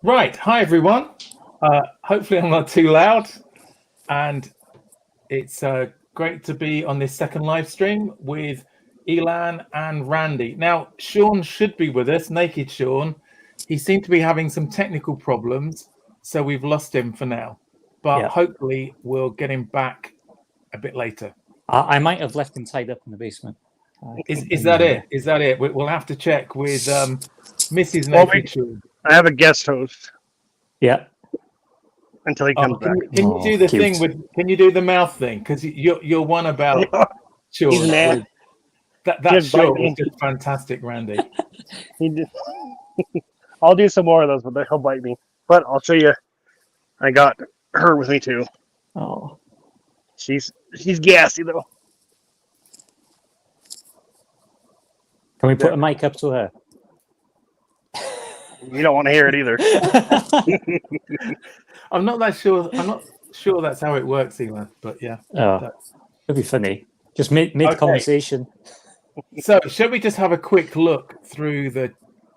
Right, hi everyone. Hopefully I'm not too loud, and it's great to be on this second live stream with Elan and Randy. Now, Sean should be with us, Naked Sean. He seemed to be having some technical problems, so we've lost him for now. But hopefully we'll get him back a bit later. I might have left him tied up in the basement. Is that it? Is that it? We'll have to check with Mrs. Naked Sean. I have a guest host. Yeah. Until he comes back. Can you do the thing with? Can you do the mouth thing? Because you're one about Sean. He's mad. That show was just fantastic, Randy. I'll do some more of those, but he'll bite me. But I'll show you. I got her with me too. Oh. She's gassy though. Can we put a mic up to her? You don't want to hear it either. I'm not that sure. I'm not sure that's how it works, Elan. But yeah. Oh, it'd be funny. Just mid conversation. So, shall we just have a quick look through the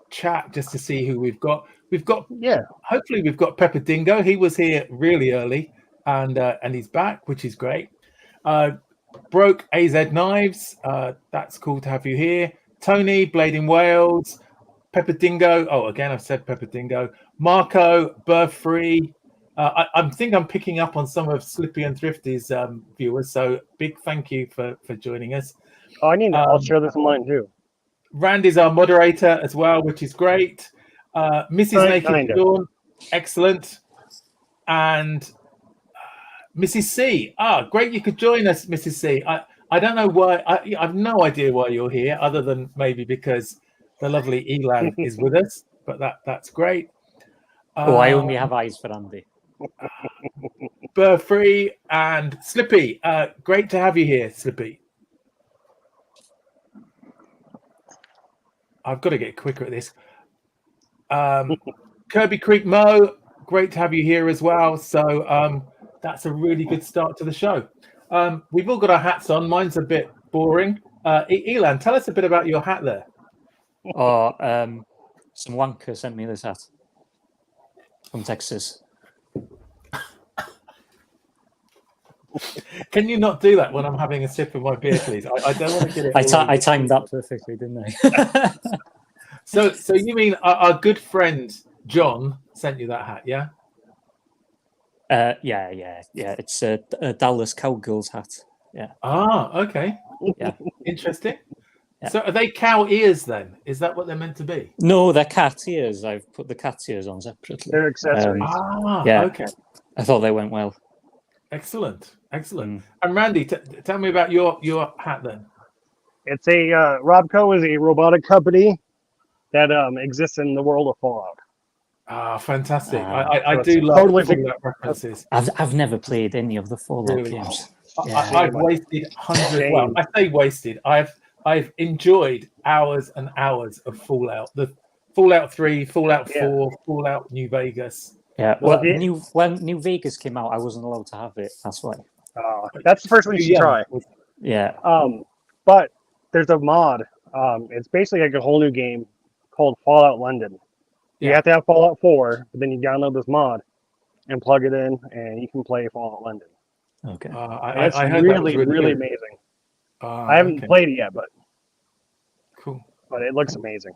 chat just to see who we've got? Hopefully, we've got Pepper Dingo. He was here really early, and he's back, which is great. Broke AZ Knives. That's cool to have you here. Tony, Blade in Wales. Pepper Dingo. Oh, again, I've said Pepper Dingo. Marco, Birth Free. I think I'm picking up on some of Slippy and Thrifty's viewers. So big thank you for joining us. Oh, I'll share this on mine too. Randy's our moderator as well, which is great. Mrs. Naked Dawn, excellent. And Mrs. C. Great you could join us, Mrs. C. I don't know why. I have no idea why you're here, other than maybe because the lovely Elan is with us, but that's great. I only have eyes for Andy. Free and Slippy. Great to have you here, Slippy. I've got to get quicker at this. Kirby Creek Mo, great to have you here as well. So that's a really good start to the show. We've all got our hats on. Mine's a bit boring. Elan, tell us a bit about your hat there. Some wanker sent me this hat from Texas. Can you not do that when I'm having a sip of my beer, please? I don't want to get it. I timed that perfectly, didn't I? So you mean our good friend John sent you that hat, yeah? Yeah. It's a Dallas Cowgirls hat. Yeah. Okay. Yeah. Interesting. Yeah. So are they cow ears then? Is that what they're meant to be? No, they're cat ears. I've put the cat ears on separately. They're accessories. Yeah. Okay. I thought they went well. Excellent. And Randy, tell me about your hat then. It's a Robco is a robotic company that exists in the world of Fallout. Fantastic! I do love Fallout references. I've never played any of the Fallout games. I've wasted hundreds. Well, I say wasted. I've enjoyed hours and hours of Fallout. The Fallout 3, Fallout 4, Fallout New Vegas. Yeah. Well, when New Vegas came out, I wasn't allowed to have it. That's why. That's the first one you should try. Yeah. But there's a mod. It's basically like a whole new game called Fallout London. You have to have Fallout 4, but then you download this mod and plug it in, and you can play Fallout London. Okay. It's really amazing. I haven't played it yet, but cool. But it looks amazing.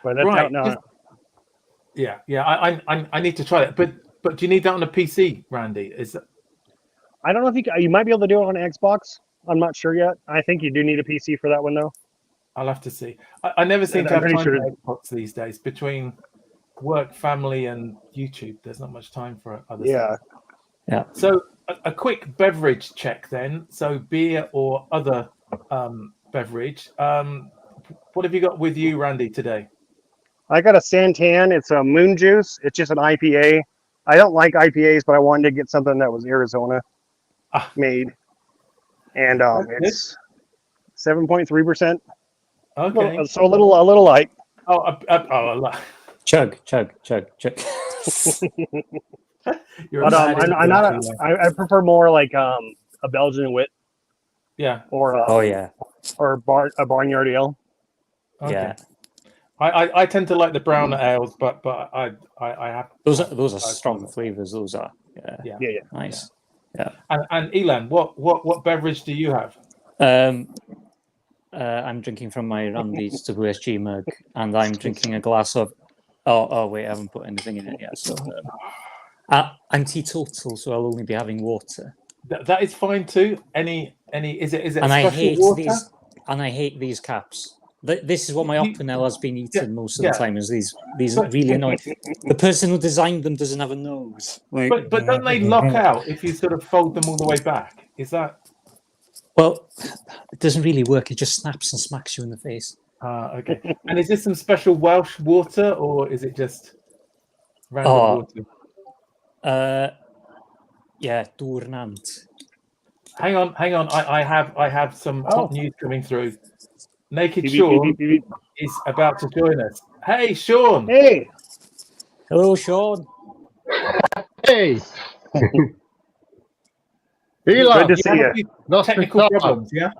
But that's out now. Yeah. I need to try that. But do you need that on a PC, Randy? I don't know if you might be able to do it on Xbox. I'm not sure yet. I think you do need a PC for that one though. I'll have to see. I never seem to have time for Xbox these days. Between work, family, and YouTube, there's not much time for other stuff. Yeah. So a quick beverage check then. So beer or other beverage. What have you got with you, Randy, today? I got a Santan. It's a Moon Juice. It's just an IPA. I don't like IPAs, but I wanted to get something that was Arizona made. And it's 7.3%. Okay. So a little light. Chug. I prefer more like a Belgian wit. Yeah. Or a barnyard ale. Okay. Yeah. I tend to like the brown ales, but I have those are strong flavors. Those are Yeah. nice. Yeah. And Elan, what beverage do you have? I'm drinking from my Randy's WSG mug, and I'm drinking a glass of. Oh wait, I haven't put anything in it yet. So I'm teetotal, so I'll only be having water. That is fine too. Any is it And a special water? I hate these caps. This is what my Opinel has been eating most of the time. Is these really annoying. The person who designed them doesn't have a nose. But don't they lock out if you sort of fold them all the way back? Is that? Well, it doesn't really work. It just snaps and smacks you in the face. Okay. And is this some special Welsh water, or is it just random water? Yeah, Dwrnant. Hang on. I have some hot news coming through. Naked Sean is about to join us. Hey, Sean. Hey. Hello, Sean. Hey. Good to see you. Technical problems, yeah?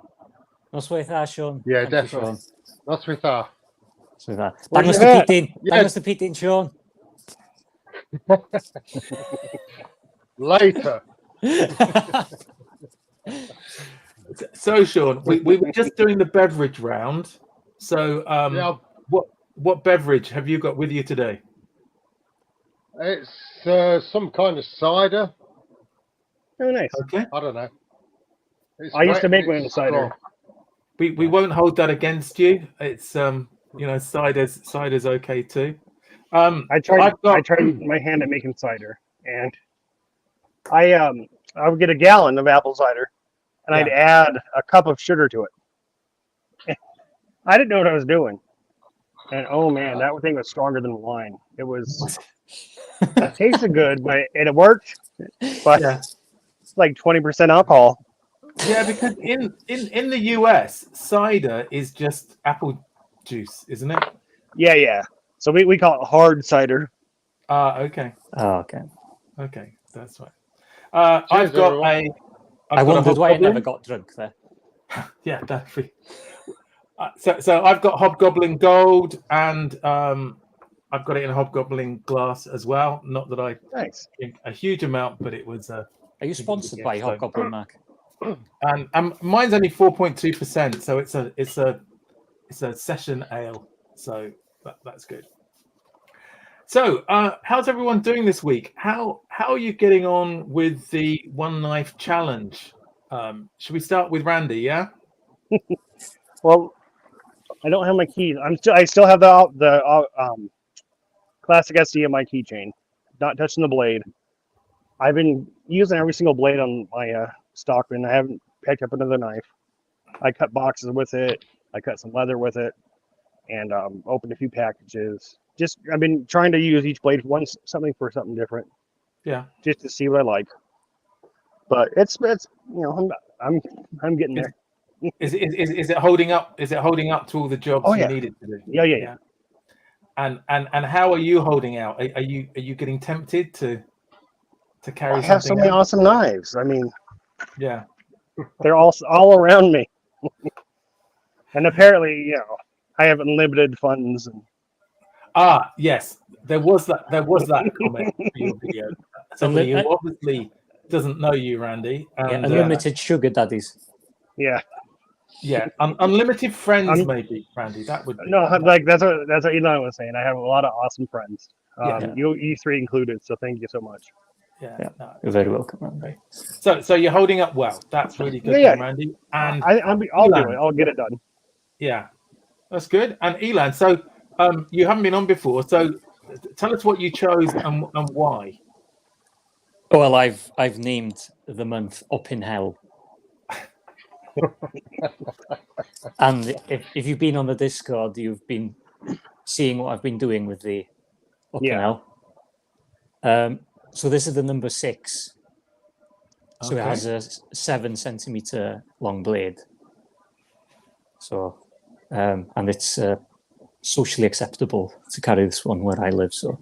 Nos with that, Sean. Yeah, Thank definitely. You, Sean. Not with that. Dangos the Pete in. Dangos the Pete in, Sean. Later. So, Sean, we were just doing the beverage round. So, what beverage have you got with you today? It's some kind of cider. Oh, nice. Okay. I don't know. I used to make my own cider. We won't hold that against you. It's cider's okay too. I tried my hand at making cider, and I would get a gallon of apple cider, and I'd add a cup of sugar to it. I didn't know what I was doing, and oh man, that thing was stronger than wine. It tasted good, but it worked. But it's like 20% alcohol. Yeah, because in the US, cider is just apple juice, isn't it? Yeah. So we call it hard cider. Okay. Oh, okay. Okay, that's right. I've got I wondered why I never got drunk there. Yeah, definitely. So I've got Hobgoblin Gold, and I've got it in a Hobgoblin glass as well. Not that I drink a huge amount, but it was. Are you sponsored by Hobgoblin, Mark? And mine's only 4.2%, so it's a session ale. So that's good. So how's everyone doing this week? How are you getting on with the One Knife Challenge? Should we start with Randy? Yeah. Well, I don't have my keys. I still have the classic SD in my keychain. Not touching the blade. I've been using every single blade on my Stockman. I haven't picked up another knife. I cut boxes with it. I cut some leather with it, and opened a few packages. I've been trying to use each blade something for something different. Yeah. Just to see what I like. But it's I'm getting there. Is it holding up? Is it holding up to all the jobs you needed to do? Yeah. And how are you holding out? Are you getting tempted to carry? I have so many awesome knives. I mean, yeah, they're all around me. And apparently, I have unlimited funds. Yes, there was that comment for your video. Somebody who obviously doesn't know you, Randy. And, unlimited sugar daddies. Yeah. Yeah, unlimited friends, maybe, Randy. That would be that's what Elon was saying. I have a lot of awesome friends. You three included. So thank you so much. Yeah. You're very welcome, Randy. So you're holding up well. That's really good, Randy. And I'll do it. I'll get it done. Yeah, that's good. And Elan, so you haven't been on before. So tell us what you chose and why. Well, I've named the month Up in Hell. And if you've been on the Discord, you've been seeing what I've been doing with the Up in Hell. So this is the number 6. So it has a 7 centimeter long blade. So, and it's socially acceptable to carry this one where I live. So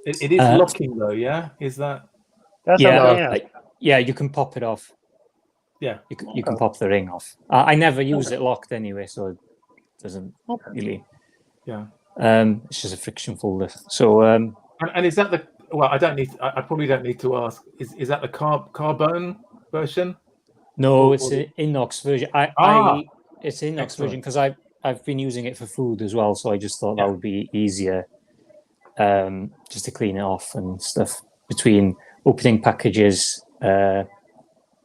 it is locking though, yeah. Is that? That's you can pop it off. Yeah, you can pop the ring off. I never use it locked anyway, so it doesn't really. Yeah. It's just a friction folder. So and is that the I don't need I probably don't need to ask, is that the carbone version? No, it's an inox version. It's an inox version because I've been using it for food as well, so I just thought that would be easier, just to clean it off and stuff between opening packages,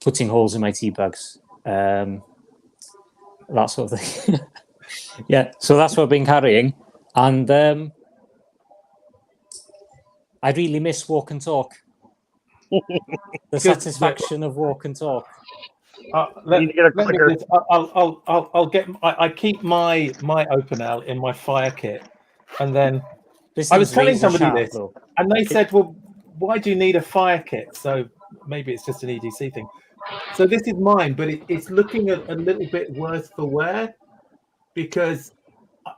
putting holes in my tea bags, that sort of thing. Yeah, so that's what I've been carrying, and I really miss walk and talk. The satisfaction of walk and talk. Need to get a clicker. I'll get. I keep my Opinel in my fire kit, and then I was telling somebody this, and they said, "Well, why do you need a fire kit?" So maybe it's just an EDC thing. So this is mine, but it's looking a little bit worse for wear because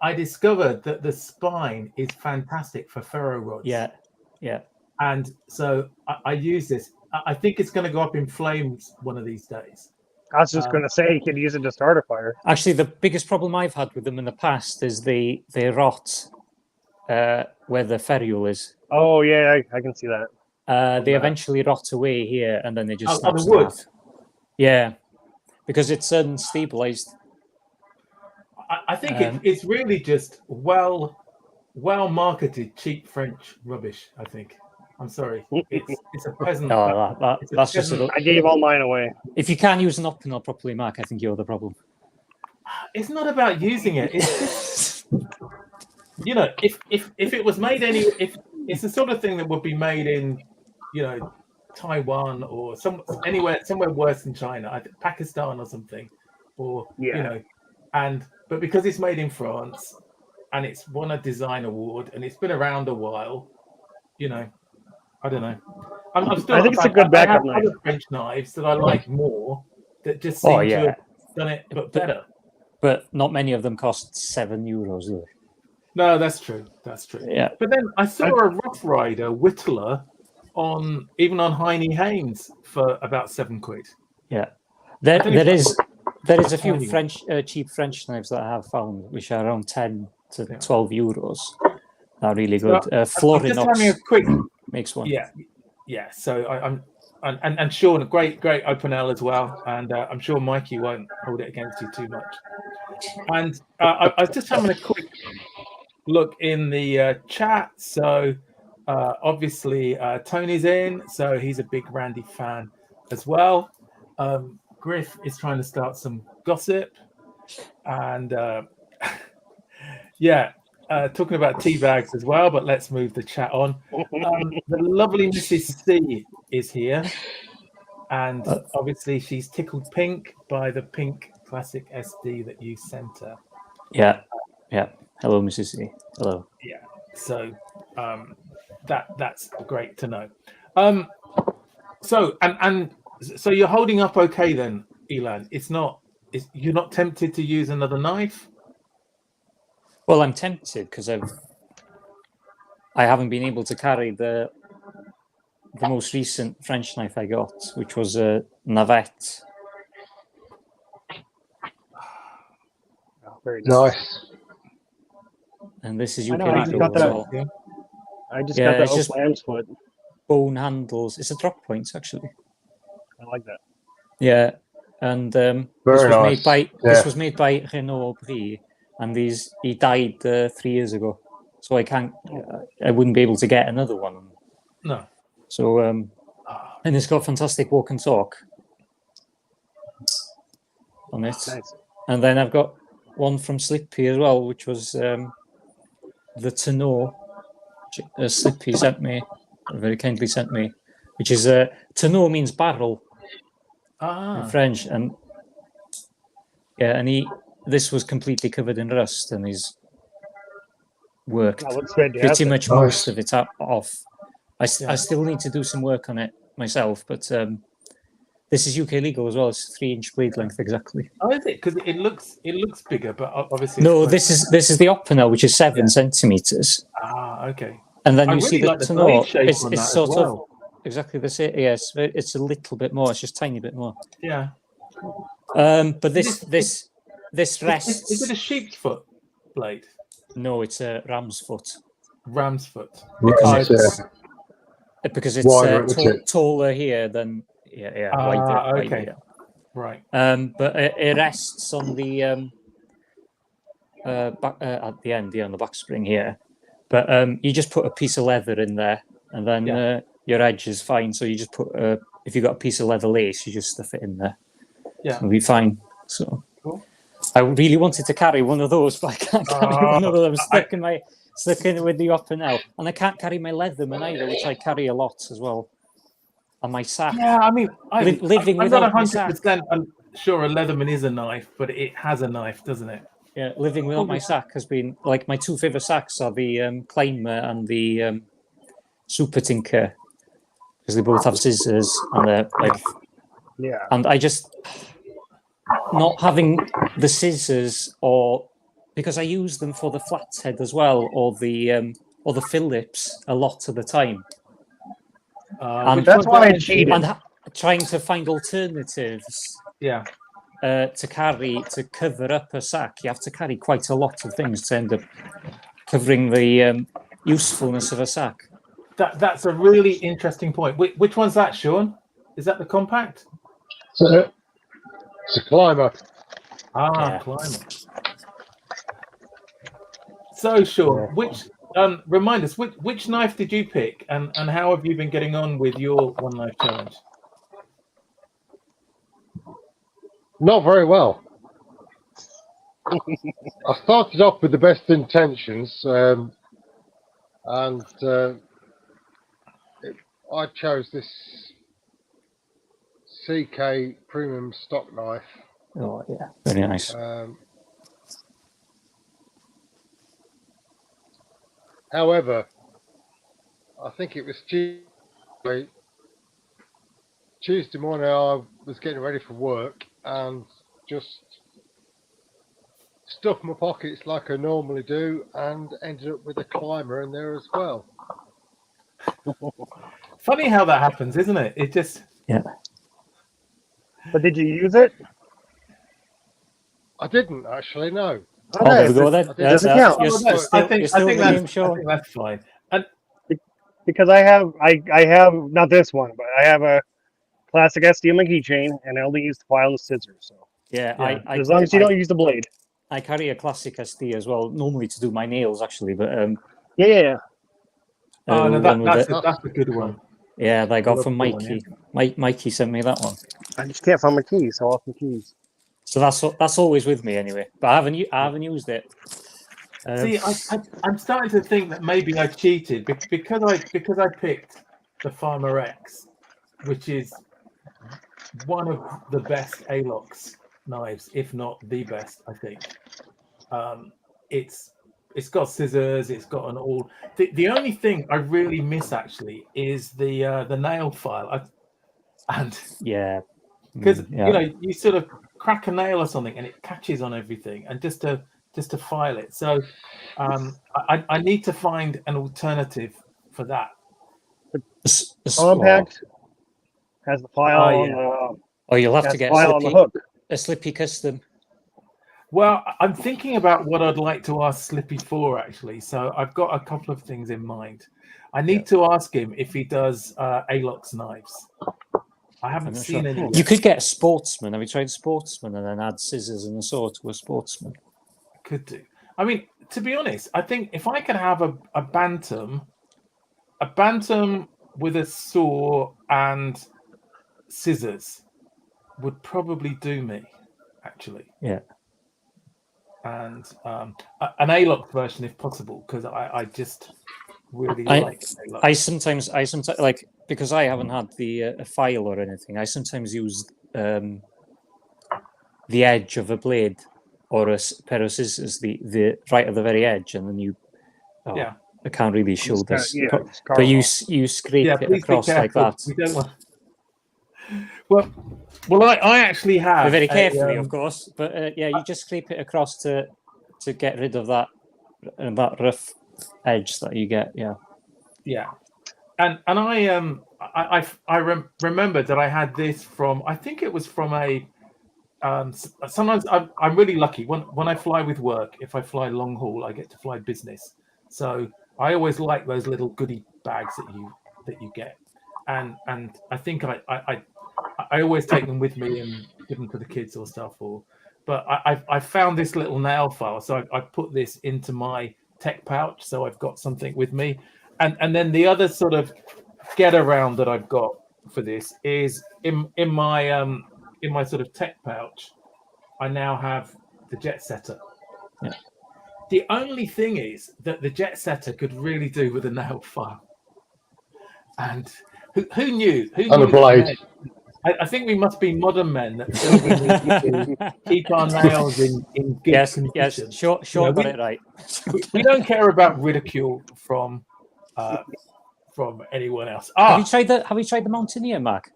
I discovered that the spine is fantastic for ferro rods. Yeah. And so I use this. I think it's going to go up in flames one of these days. I was just going to say you could use it to start a fire. Actually, the biggest problem I've had with them in the past is they rot where the ferrule is. Oh yeah, I can see that. They eventually rot away here, and then they just snap the wood. off. Yeah, because it's unstabilized. I think it's really just well marketed cheap French rubbish. I think. I'm sorry. It's a peasant. That's just. I gave all mine away. If you can't use an Opinel properly, Mark, I think you're the problem. It's not about using it. It's just, if it was made if it's the sort of thing that would be made in, Taiwan or somewhere worse than China, I think Pakistan or something, or but because it's made in France and it's won a design award and it's been around a while, I don't know. I think it's a good backup knife. Other French knives that I like more that just seem to have done it but better. But not many of them cost €7, do they? No, that's true. That's true. Yeah. But then I saw a Rough Rider Whittler on Heine Haynes for about £7. Yeah. There is a few cheap French knives that I have found, which are around 10 to €12. They're really good. Florinox makes one. Yeah. So I'm Sean, a great Opinel as well, and I'm sure Mikey won't hold it against you too much. And I was just having a quick look in the chat. So obviously Tony's in, so he's a big Randy fan as well. Griff is trying to start some gossip, and talking about tea bags as well, but let's move the chat on. The lovely Mrs. C is here, and obviously she's tickled pink by the pink classic SD that you sent her. Yeah. Hello, Mrs. C. Hello. Yeah. So that's great to know. So you're holding up okay then, Elan? You're not tempted to use another knife? Well, I'm tempted because I haven't been able to carry the most recent French knife I got, which was a Navette. Oh, very nice. And this is UK I just got that lamb's foot. Bone handles. It's a drop point, actually. I like that. Yeah, and this was made by Renaud Aubry, and he died 3 years ago, so I wouldn't be able to get another one. No. So and it's got fantastic walk and talk on it. Nice. And then I've got one from Slippy as well, which was the Tenor. Slippy sent me, very kindly sent me, which is Tenor means barrel in French, and this was completely covered in rust, and he's worked pretty much most of it off. I still need to do some work on it myself, but this is UK legal as well. It's 3-inch blade length exactly. Oh, is it? Because it looks bigger, but obviously no. This is the Opinel, which is 7 centimeters. Ah, okay. And then you see the Tenor. It's sort of exactly the same. Yes, it's a little bit more. It's just a tiny bit more. Yeah. But this rests. Is it a sheep's foot blade? No, it's a ram's foot. Ram's foot. Because it's taller here than wider. Okay. Yeah. Right. But it rests on the back, at the end, on the back spring here. But you just put a piece of leather in there, and then your edge is fine. So you just put if you got a piece of leather lace, you just stuff it in there. Yeah, it'll be fine. So cool. I really wanted to carry one of those, but I can't carry one of them. Stuck in with the upper now, and I can't carry my Leatherman either, which I carry a lot as well. And my sack. Yeah, I mean, living I'm without not my sack. I'm sure a Leatherman is a knife, but it has a knife, doesn't it? Yeah, living without my sack has been like my two favorite sacks are the Climber and the Super Tinker, because they both have scissors and they're like. Yeah. And I just not having the scissors, or because I use them for the flathead as well, or the Phillips a lot of the time. And that's why I cheated. And trying to find alternatives. Yeah. To cover up a sack, you have to carry quite a lot of things to end up covering the usefulness of a sack. That's a really interesting point. Which one's that, Sean? Is that the compact? It's a Climber. Climber. So, Sean, remind us, which knife did you pick, and how have you been getting on with your one knife challenge? Not very well. I started off with the best intentions, and I chose this CK premium stock knife. Oh yeah, very nice. However, I think it was Tuesday morning. I was getting ready for work and just stuffed my pockets like I normally do, and ended up with a Climber in there as well. Funny how that happens, isn't it? It just But did you use it? I didn't actually. No. Oh, there we go. That doesn't count. I think that's fine. And because I have not this one, but I have a classic SD on my keychain, and I only use the file and the scissors. So as long as you don't use the blade. I carry a classic SD as well, normally to do my nails actually, but yeah. Oh no, that's a good one. Yeah, that I got from Mikey. Mikey sent me that one. I just can't find my keys. I lost my keys. So that's always with me anyway. But I haven't used it. See, I'm starting to think that maybe I cheated because I picked the Farmer X, which is one of the best ALOX knives, if not the best, I think. It's got scissors, it's got an all. The only thing I really miss actually is the nail file. Because you sort of crack a nail or something and it catches on everything, and just to file it. So I need to find an alternative for that. The compact has the file on the. You'll have to get a Slippy custom. Well, I'm thinking about what I'd like to ask Slippy for, actually. So I've got a couple of things in mind. I need to ask him if he does ALOX knives. I haven't seen any. You could get a Sportsman. Have you tried Sportsman and then add scissors and a saw to a Sportsman? Could do. I mean, to be honest, I think if I could have a bantam with a saw and scissors would probably do me, actually. Yeah. And an ALOX version if possible, because I just really like ALOX. I sometimes like, because I haven't had the a file or anything, I sometimes use the edge of a blade or a pair of scissors, the right at the very edge, and then you I can't really show this, but you scrape it across like that. We don't want. Well, I actually have very carefully, of course, but you just scrape it across to get rid of that rough edge that you get. Yeah, and I remembered that I had this from, I think it was from a sometimes I'm really lucky when I fly with work. If I fly long haul, I get to fly business. So I always like those little goodie bags that you get, and I think I always take them with me and give them to the kids or stuff. But I found this little nail file, so I put this into my tech pouch, so I've got something with me, and then the other sort of get around that I've got for this is in my sort of tech pouch. I now have the jet setter. Yeah. The only thing is that the jet setter could really do with a nail file. And who knew? And a blade. I think we must be modern men that feel we need to keep our nails in good condition. Yes, sure, got it right. we don't care about ridicule from anyone else. Have you tried the Mountaineer, Mark?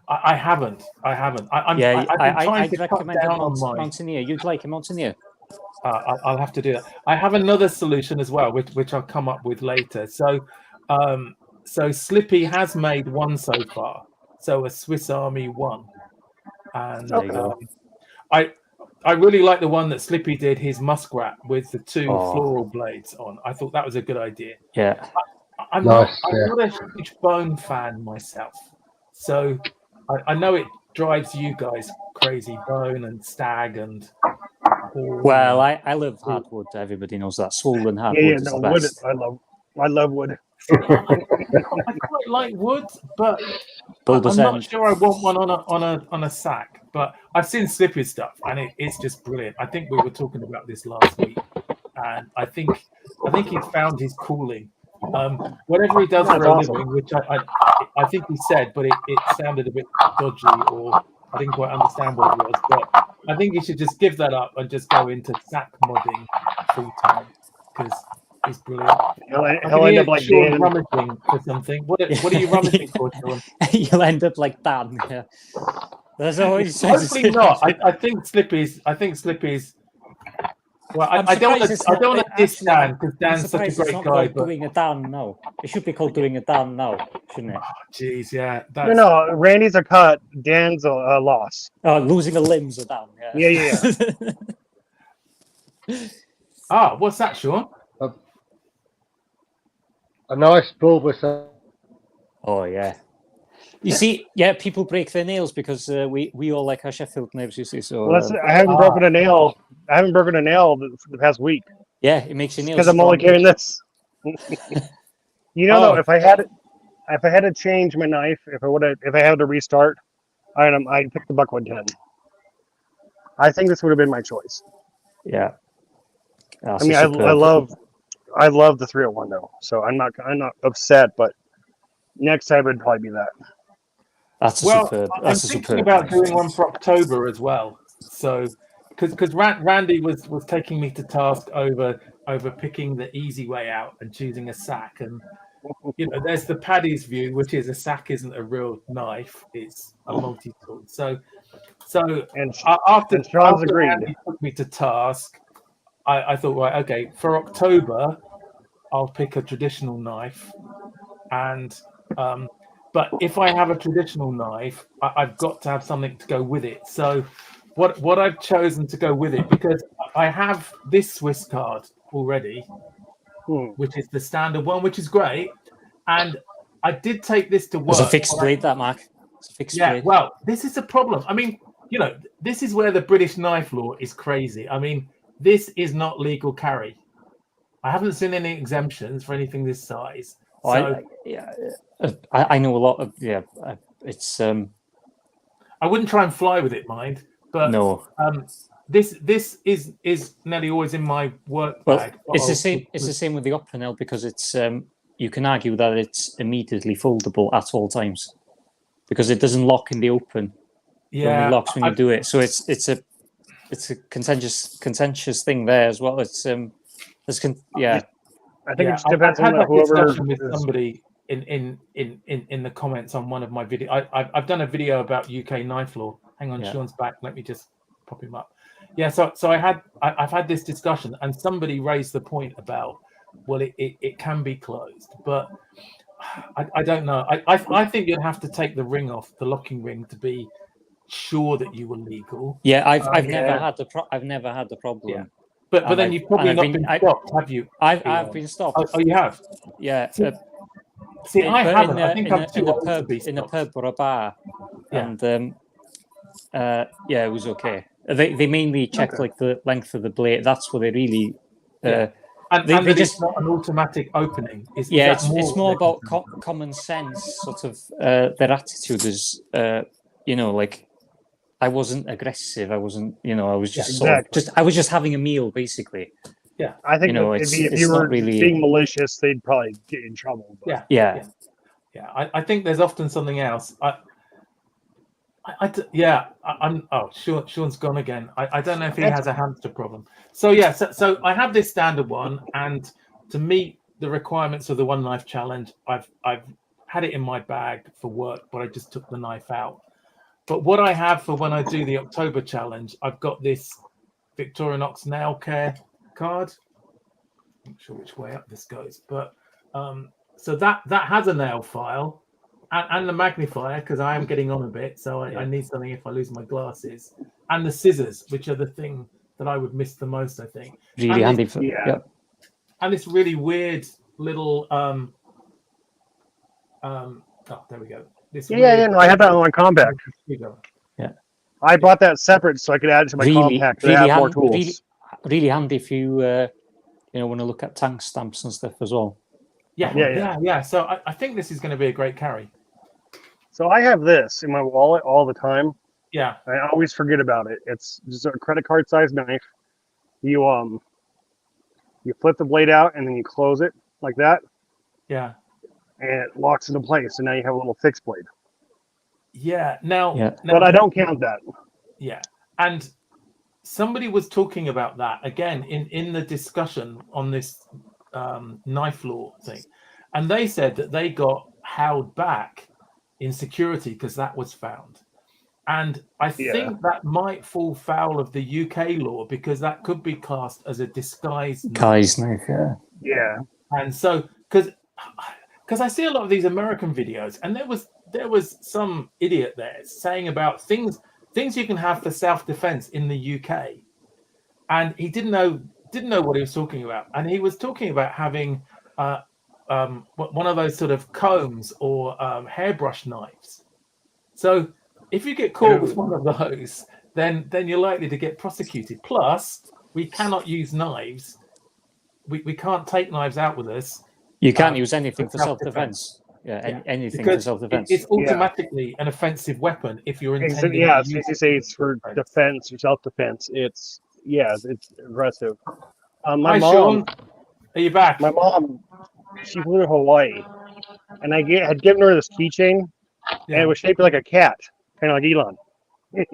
I haven't. I'd recommend a Mountaineer. You'd like a Mountaineer. I'll have to do that. I have another solution as well, which I'll come up with later. So Slippy has made one so far. So a Swiss Army one, and I really like the one that Slippy did, his muskrat with the two floral blades on. I thought that was a good idea. Yeah, I'm not a huge bone fan myself, so I know it drives you guys crazy, bone and stag and. Well, I love hardwood. Everybody knows that swollen hardwood is the best. Wood. I love wood. I quite like wood, but I'm not sure I want one on a sack. But I've seen Slippy's stuff, and it's just brilliant. I think we were talking about this last week, and I think he's found his calling. Whatever he does for a living, which I think he said, but it sounded a bit dodgy, or I didn't quite understand what it was. But I think he should just give that up and just go into sack modding full time, because he's brilliant. He'll end up like Dan. Rummaging for something. What are you rummaging for, Sean? You'll end up like Dan. Yeah. That's always. Hopefully not. I think Slippy's. Well, I don't want to diss Dan, because Dan's such a great guy. But doing a Dan now. It should be called doing a Dan now, shouldn't it? Jeez, yeah. No. Randy's a cut. Dan's a loss. Losing a limb's a Dan. Yeah. What's that, Sean? A nice bulbous. Oh yeah. You see, people break their nails because we all like our Sheffield knives. You see, so I haven't broken a nail. I haven't broken a nail the past week. Yeah, it makes your nails. Because I'm only carrying this. Though, if I had to change my knife, if I had to restart, I'd pick the Buck 110. I think this would have been my choice. Yeah. I mean, I love the 301 though, so I'm not upset. But next time would probably be that. I'm thinking about doing one for October as well. So, because Randy was taking me to task over picking the easy way out and choosing a sack, and there's the Paddy's view, which is a sack isn't a real knife; it's a multi-tool. So after Randy took me to task, I thought, right, okay, for October, I'll pick a traditional knife, and but if I have a traditional knife, I've got to have something to go with it. So what I've chosen to go with it, because I have this Swiss card already, which is the standard one, which is great, and I did take this to work. It's a fixed blade, that, Mark. It's a fixed blade. Well, this is a problem. I mean, this is where the British knife law is crazy. I mean, this is not legal carry. I haven't seen any exemptions for anything this size. I know a lot of it's I wouldn't try and fly with it, mind, but no. This is nearly always in my work bag. It's the same. It's the same with the Opinel, because it's you can argue that it's immediately foldable at all times because it doesn't lock in the open. Yeah, it only locks when you do it. So it's a contentious thing there as well. It's I think it just depends on whoever. With somebody in the comments on one of my videos. I've done a video about UK knife law. Hang on, Sean's back. Let me just pop him up. Yeah, so I've had this discussion, and somebody raised the point about, well, it can be closed, but I don't know. I think you'd have to take the ring off, the locking ring, to be sure that you were legal. Yeah, I've never had the problem. Yeah. But then you've probably not been stopped, have you? I've been stopped. Oh, you have? Yeah. See, I haven't. I think I'm in too a old to pub be stopped. in a pub or a bar, Yeah. and yeah, it was okay. They mainly checked like the length of the blade. That's what they really. And they just it's not an automatic opening. It's more about common sense. Sort of their attitude is, like. I wasn't aggressive. I wasn't, I was just I was just having a meal, basically. Yeah, I think if you were really being malicious, they'd probably get in trouble. But. Yeah. I think there's often something else. Sean's gone again. I don't know if he has a hamster problem. So so I have this standard one, and to meet the requirements of the One Knife Challenge, I've had it in my bag for work, but I just took the knife out. But what I have for when I do the October challenge, I've got this Victorinox nail care card. I'm not sure which way up this goes, but so that has a nail file and the magnifier, because I am getting on a bit, so I need something if I lose my glasses, and the scissors, which are the thing that I would miss the most, I think. Really handy for and this really weird little there we go. No, I have that on my compact. Yeah, I bought that separate so I could add it to my compact. Really have more tools. Really handy if you want to look at tank stamps and stuff as well. Yeah. So I think this is going to be a great carry. So I have this in my wallet all the time. Yeah, I always forget about it. It's just a credit card size knife. You flip the blade out and then you close it like that. Yeah. And it locks into place, so now you have a little fixed blade. Yeah. Now, but I don't count that. Yeah, and somebody was talking about that again in the discussion on this knife law thing, and they said that they got held back in security because that was found, and I think that might fall foul of the UK law because that could be classed as a disguised knife. Yeah, and so because I see a lot of these American videos, and there was some idiot there saying about things you can have for self-defense in the UK, and he didn't know what he was talking about, and he was talking about having one of those sort of combs or hairbrush knives. So if you get caught with one of those, then you're likely to get prosecuted. Plus, we cannot use knives. We can't take knives out with us. You can't use anything for self-defense. Anything for self-defense. It's automatically an offensive weapon if you're intending. As you say, it's for defense or self-defense. It's aggressive. My Hi, mom, Sean. Are you back? My mom, she flew to Hawaii, and I had given her this keychain, and it was shaped like a cat, kind of like Elon. The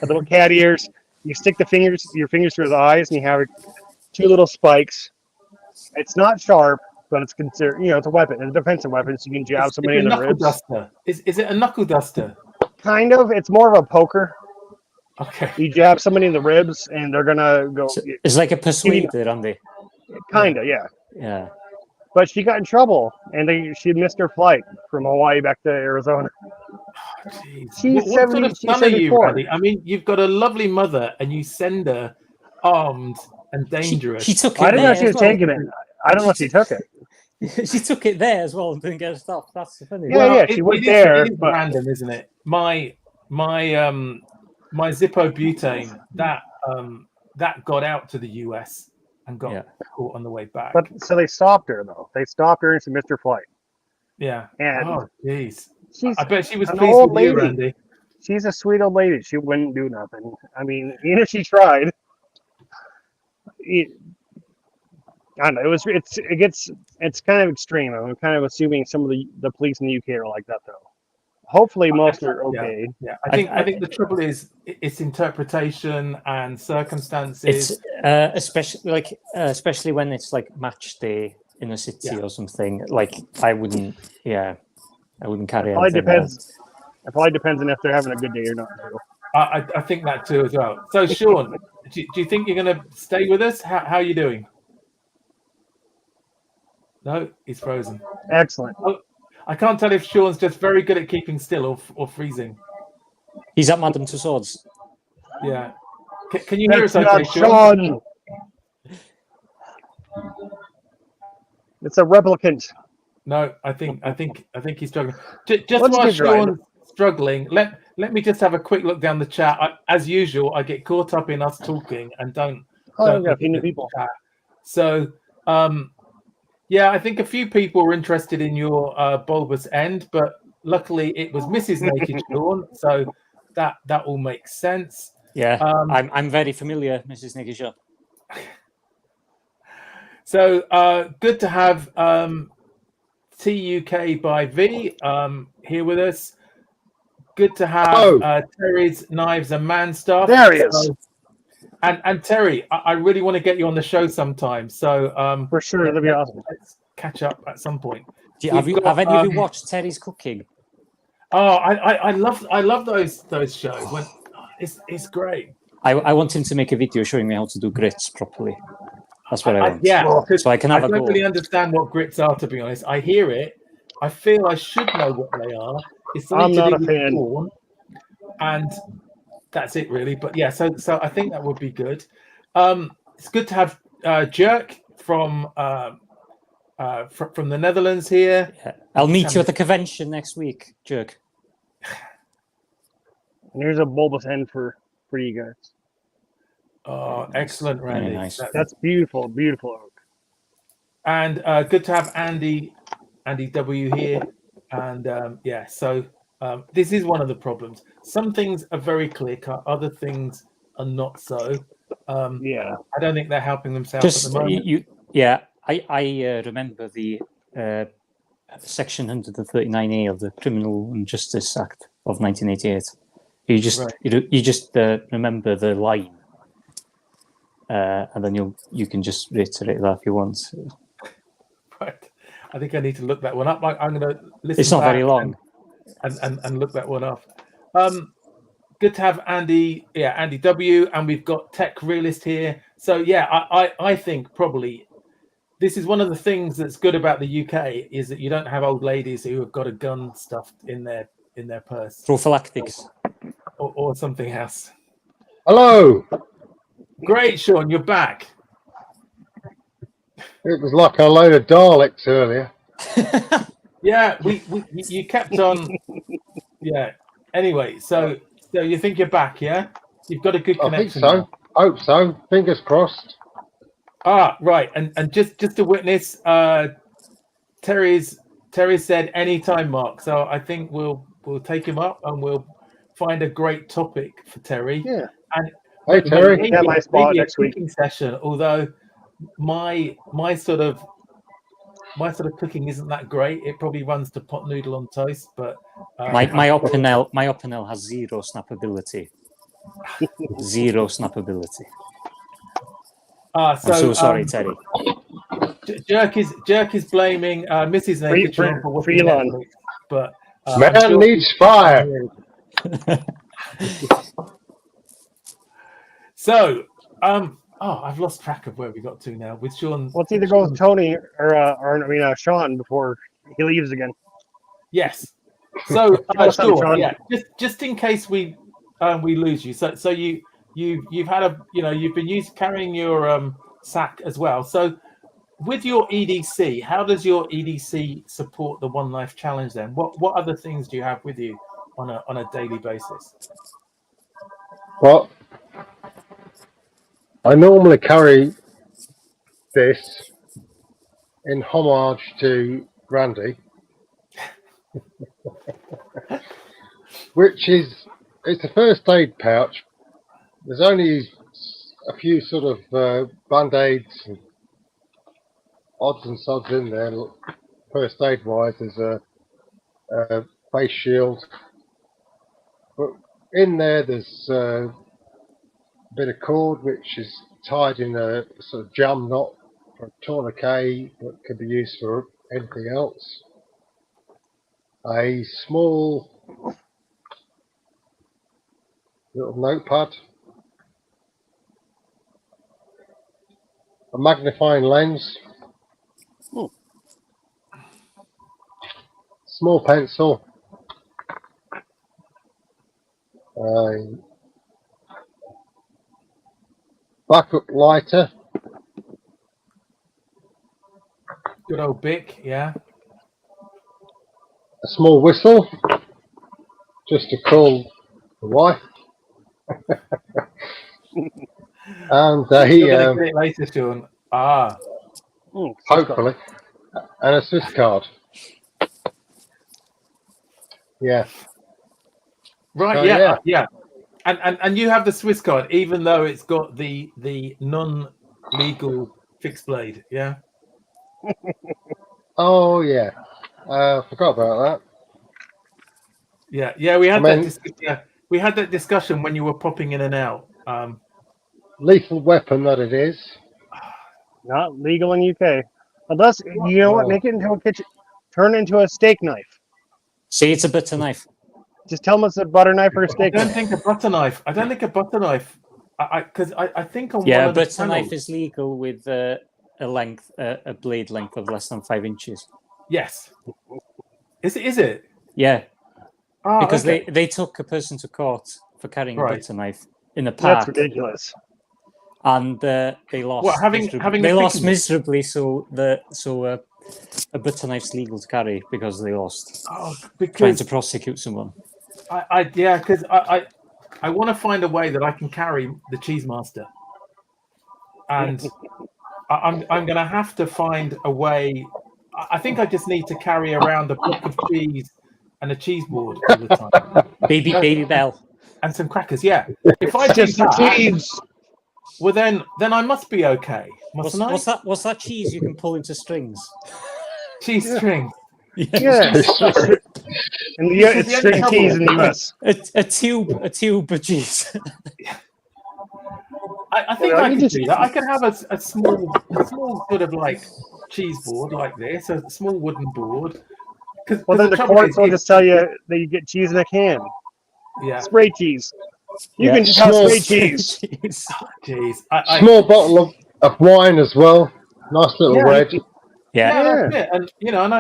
little cat ears. You stick your fingers through his eyes, and you have 2 little spikes. It's not sharp, but it's considered, it's a weapon, a defensive weapon, so you can jab somebody in the ribs. Duster. Is it a knuckle duster? Kind of. It's more of a poker. Okay. You jab somebody in the ribs, and they're gonna go. So it's like a persuader, Andy. Kinda, yeah. Yeah. But she got in trouble, and she missed her flight from Hawaii back to Arizona. She's 70. What sort of son are you, Andy? I mean, you've got a lovely mother, and you send her armed and dangerous. She took it. I didn't know she was taking it. I don't know if she took it. She took it there as well and didn't get stopped. That's funny. She went there. It is random, isn't it? My Zippo butane that got out to the US and got caught on the way back. But so they stopped her though. They stopped her and she missed her flight. Yeah. And oh jeez. I bet she was pleased with you, Randy. She's a sweet old lady. She wouldn't do nothing. I mean, even if she tried. I don't know. It's kind of extreme. I'm kind of assuming some of the police in the UK are like that though. Hopefully, most are okay. Yeah. I think the trouble is it's interpretation and circumstances. It's especially when it's like match day in a city or something. Like I wouldn't carry. It probably depends on if they're having a good day or not. I think that too as well. So Sean, do you think you're going to stay with us? How are you doing? No, he's frozen. Excellent. Oh, I can't tell if Sean's just very good at keeping still or freezing. He's at Madame Tussauds. Yeah. Can you hear us? That's Okay, not Sean? Sean. It's a replicant. No, I think he's struggling. Just Let's while get right. Sean's struggling, let me just have a quick look down the chat. As usual, I get caught up in us talking and don't Oh, we got a look few at new the people. chat. So, yeah, I think a few people were interested in your bulbous end, but luckily it was Mrs. Naked Sean, so that all makes sense. Yeah, I'm very familiar, Mrs. Niggishaw. So good to have TUK by V here with us. Good to have Terry's Knives and Man Stuff. There he is. And Terry, I really want to get you on the show sometime. So For sure, that'd be awesome. Let's catch up at some point. Have any of you watched Terry's cooking? Oh, I love those shows. When it's great. I want him to make a video showing me how to do grits properly. That's what I want. Yeah, so I can have I a don't go. really understand what grits are, to be honest. I hear it. I feel I should know what they are. It's something I'm to not do a with fan. corn, and that's it really. But yeah, so I think that would be good. It's good to have Jerk from the Netherlands here. Yeah. I'll meet you at the convention next week, Jerk. And here's a bulbous end for you guys. Oh, excellent, Randy. Very nice. That's beautiful, beautiful oak. And good to have Andy W here. And yeah, so this is one of the problems. Some things are very clear cut, other things are not so. Yeah, I don't think they're helping themselves at the moment. I remember the Section 139A of the Criminal and Justice Act of 1988. You just remember the line, and then you can just reiterate that if you want. Right. I think I need to look that one up. I'm going to listen. It's not very long, and look that one up. Good to have Andy. Yeah, Andy W. And we've got Tech Realist here. So yeah, I think probably this is one of the things that's good about the UK is that you don't have old ladies who have got a gun stuffed in their purse. Prophylactics. Or something else. Hello. Great, Sean, you're back. It was like a load of Daleks earlier. Yeah, you kept on. Yeah. Anyway, so you think you're back? Yeah, you've got a good connection. I think so. Hope so. Fingers crossed. Right. And just to witness, Terry said anytime, Mark. So I think we'll take him up and we'll find a great topic for Terry. Yeah. And hey, Terry. Maybe, my spot maybe next week. Session. Although my sort of cooking isn't that great. It probably runs to pot noodle on toast. But my Opinel has zero snappability. Zero snappability. I'm so sorry, Terry. Jerk is blaming Mrs. Naked for watching Netflix, but man needs fire. So, I've lost track of where we got to now with Sean. Let's either go with Tony or Sean before he leaves again. Yes. So, Sean, yeah, just in case we lose you. So you've had you've been carrying your sack as well. So with your EDC, how does your EDC support the One Life Challenge then? What other things do you have with you on a daily basis? Well, I normally carry this in homage to Randy, which is it's a first aid pouch. There's only a few sort of band-aids and odds and sods in there. First aid wise, there's a face shield, but in there's a bit of cord which is tied in a sort of jam knot for a tourniquet that can be used for anything else. A small little notepad, a magnifying lens, small pencil, Backup lighter. Good old Bic, yeah. A small whistle, just to call the wife. And You're going to get it later, Sean. Hopefully. And a Swiss card. Yeah. Right, so, yeah. And you have the Swiss card, even though it's got the non-legal fixed blade, yeah? Oh, yeah. Forgot about that. Yeah, we had we had that discussion when you were popping in and out. Lethal weapon that it is. Not legal in UK. Unless, you know what, make it into a kitchen, turn it into a steak knife. See, it's a butter knife. Just tell them it's a butter knife or a steak knife. I don't think a butter knife. Because I think on yeah, one of the butter knife is legal with a length, a blade length of less than 5 inches. Yes. Is it? Yeah. Because they took a person to court for carrying a butter knife in the park. That's ridiculous. And they lost. What, they lost miserably. So a butter knife's legal to carry because they lost. Trying to prosecute someone. Because I want to find a way that I can carry the Cheese Master, and I'm going to have to find a way. I think I just need to carry around a block of cheese and a cheese board all the time. Baby Bell. And some crackers, yeah. If I do that, well then I must be okay, mustn't I? What's that cheese you can pull into strings? Cheese string. Yeah. And it's string cheese in the US. A tube of cheese. I think I could do that. I could have a small sort of like cheese board like this, a small wooden board. Well, then the courts will just tell you that you get cheese in a can. Yeah. Spray cheese. You can just have spray cheese. Jeez. Small bottle of wine as well. Nice little red. Yeah, that's it. And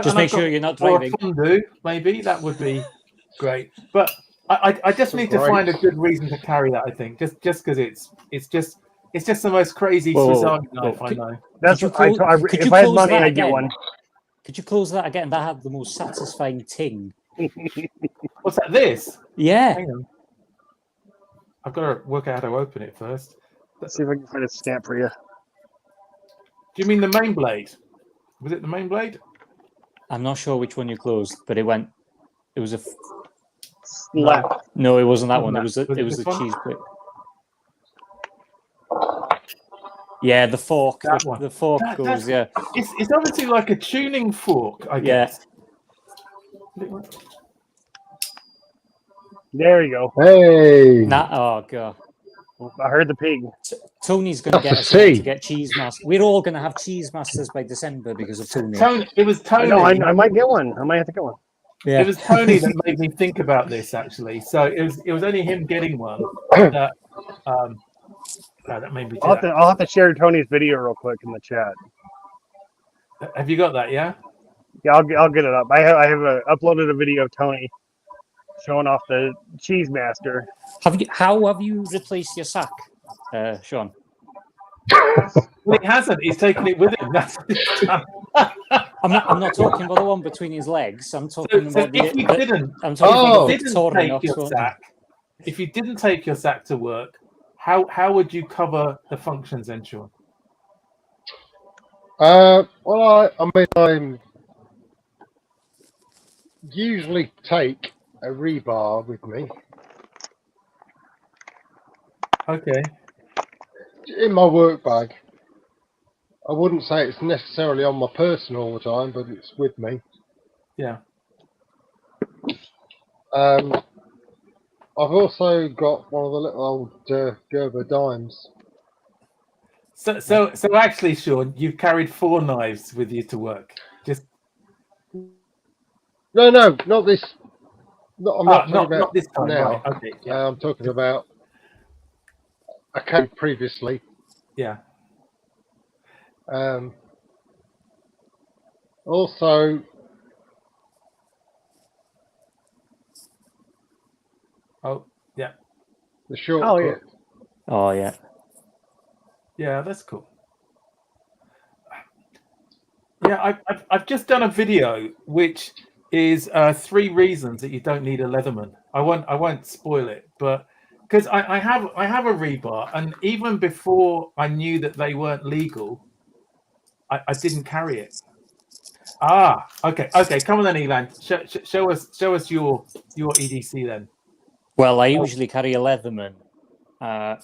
just make sure you're not driving. Or fondue, maybe that would be great. But I just need to find a good reason to carry that. I think just because it's just the most crazy Swiss Army knife I know. That's what if I had money, I'd get one. Could you close that again? That had the most satisfying ting. What's that? This? Yeah. Hang on. I've got to work out how to open it first. Let's see if I can find a stamp for you. Do you mean the main blade? Was it the main blade? I'm not sure which one you closed, but it was a slap. No, it wasn't that one. It was the cheese plate. Yeah, the fork. The fork goes. Yeah. It's obviously like a tuning fork, I guess. There you go. Hey. Oh god. I heard the pig. Tony's going to get us to get cheese masters. We're all going to have cheese masters by December because of Tony. It was Tony. I might get one. I might have to get one. Yeah. It was Tony that made me think about this actually. So it was only him getting one that made me. I'll have to share Tony's video real quick in the chat. Have you got that? Yeah. Yeah, I'll get it up. I have uploaded a video of Tony showing off the Cheese Master. How have you replaced your sack, Sean? Well, he hasn't. He's taken it with him. That's what he's done. I'm not talking about the one between his legs. I'm talking about if you didn't take your sack. If you didn't take your sack to work, how would you cover the functions, then, Sean? Well, I usually take a rebar with me. Okay. In my work bag. I wouldn't say it's necessarily on my person all the time, but it's with me. Yeah. I've also got one of the little old Gerber dimes. So actually, Sean, you've carried 4 knives with you to work. Just no, not this. I'm not talking about this time now. Right. Okay. Yeah. I'm talking about I carried previously. Yeah. Also, oh yeah. The short. Oh, yeah. Oh yeah. Yeah, that's cool. Yeah, I've just done a video which is 3 reasons that you don't need a Leatherman. I won't spoil it, but because I have a rebar, and even before I knew that they weren't legal, I didn't carry it. Okay. Come on then, Elan. Show us your EDC then. Well, I usually carry a Leatherman, and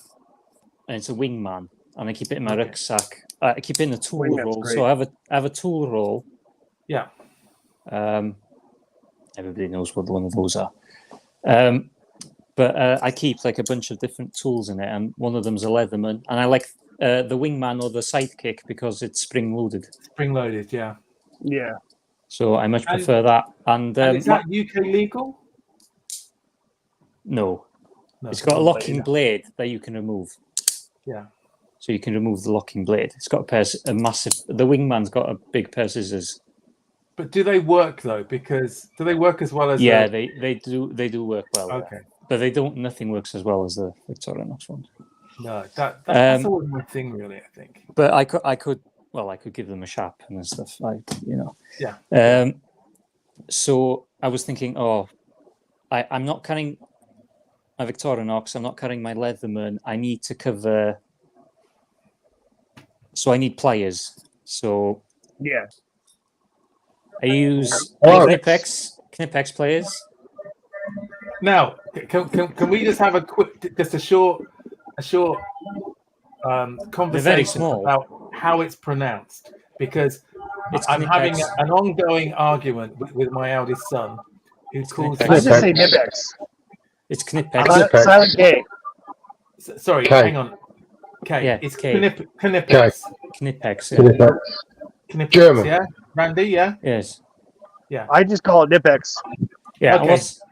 it's a Wingman, and I keep it in my rucksack. I keep it in a tool Wingman's roll, great. so I have a tool roll. Yeah. Everybody knows what one of those are. But I keep like a bunch of different tools in it, and one of them's a Leatherman, and I like the Wingman or the Sidekick because it's spring loaded. Spring loaded, yeah. Yeah. So I much prefer that. And is that UK legal? No. No. It's got a locking blade that you can remove. Yeah. So you can remove the locking blade. It's got a massive. The Wingman's got a big pair of scissors. But do they work though? Because do they work as well as? Yeah, they do work well. Okay. Yeah. But they don't. Nothing works as well as the Victorinox one. No, that's always my thing, really. I think. But I could give them a shap and stuff, Yeah. So I was thinking, I'm not carrying my Victorinox. I'm not carrying my Leatherman. I need to cover. So I need pliers. So Yeah. I use Knipex pliers. Now, can we just have a short conversation about how it's pronounced? Because I'm having an ongoing argument with my eldest son, who calls it. I just say Knipex. It's Knipex. Silent K. Sorry, K. hang on. K. Yeah, it's K. Knipex. Knipex. Yeah. Knipex, German. yeah? Randy, yeah? Yes. Yeah. I just call it Knipex. Yeah.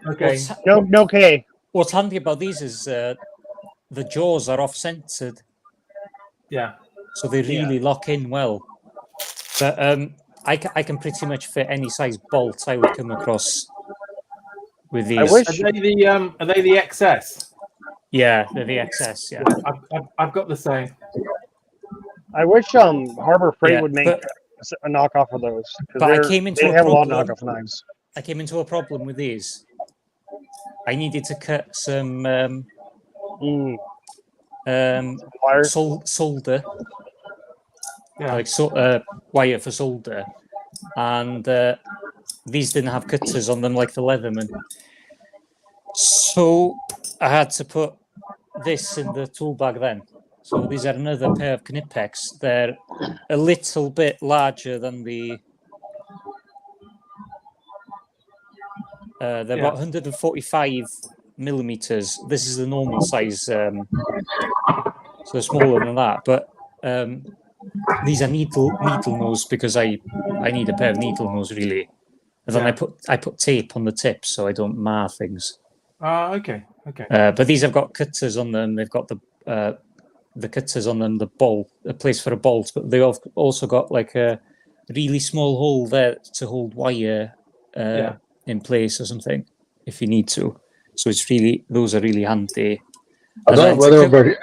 Okay. No K. What's handy about these is the jaws are off-centered. Yeah. So they really lock in well. But I can pretty much fit any size bolt I would come across with these. I wish. Are they the XS? Yeah, they're the XS. Yeah. I've got the same. I wish Harbor Freight would make but a knockoff of those. But I came into they have a lot of knockoff knives. I came into a problem with these. I needed to cut some solder, wire for solder, and these didn't have cutters on them like the Leatherman. So I had to put this in the tool bag then. So these are another pair of Knipex. They're a little bit larger than the. They're about 145 millimeters. This is the normal size, so they're smaller than that. But these are needle nose because I need a pair of needle nose really. And then I put tape on the tips so I don't mar things. Okay. But these have got cutters on them. They've got the cutters on them, a place for a bolt. But they've also got like a really small hole there to hold wire in place or something if you need to. So those are really handy. I don't know whether everybody.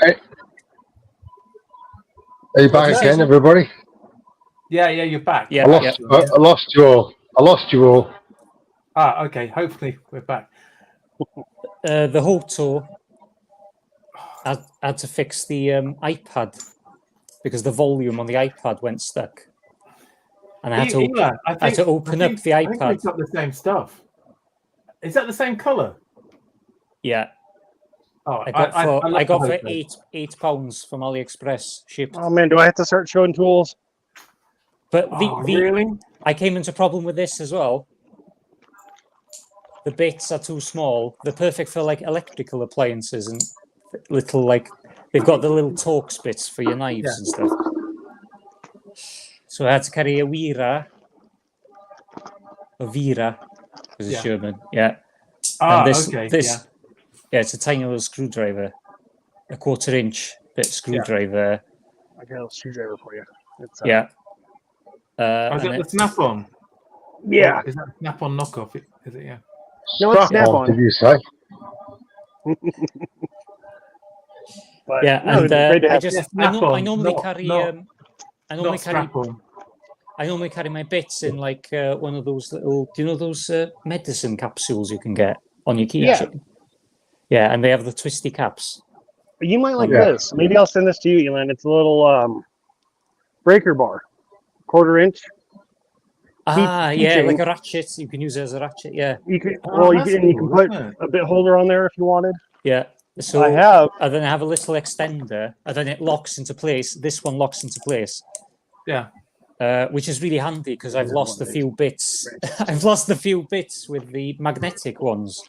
Are you back again, everybody? Yeah, you're back. Yeah, I lost you all. Okay. Hopefully we're back. The Hoto had to fix the iPad because the volume on the iPad went stuck, and I had to open up the iPad. I think we've got the same stuff. Is that the same color? Yeah. Oh, I got for £8 from AliExpress shipped. Oh man, do I have to start showing tools? But really? I came into a problem with this as well. The bits are too small. They're perfect for like electrical appliances and little they've got the little Torx bits for your knives and stuff. So I had to carry a Vira, because it's German. Yeah. It's a tiny little screwdriver, a 1/4-inch bit screwdriver. I got a screwdriver for you. It's, is that the Snap-on? Yeah. Is that a Snap-on knockoff? Is it? Yeah. No, it's Snap-on. Did you say? But Yeah, no, and it's great to I have. just Yeah, I normally not- carry not- I normally Not carry strap-on. I normally carry my bits in like one of those little, do you know those medicine capsules you can get on your keychain? Yeah, and they have the twisty caps. You might like Yeah. this. Maybe I'll send this to you, Elon. It's a little breaker bar, 1/4 inch. Yeah, keychain. like a ratchet. You can use it as a ratchet. Yeah, You can Oh, you that's can cool, put isn't it? a bit holder on there if you wanted. yeah. So I have. and then I have a little extender, and then it locks into place. This one locks into place. Yeah. Which is really handy because I've lost a few bits. I've lost a few bits with the magnetic ones.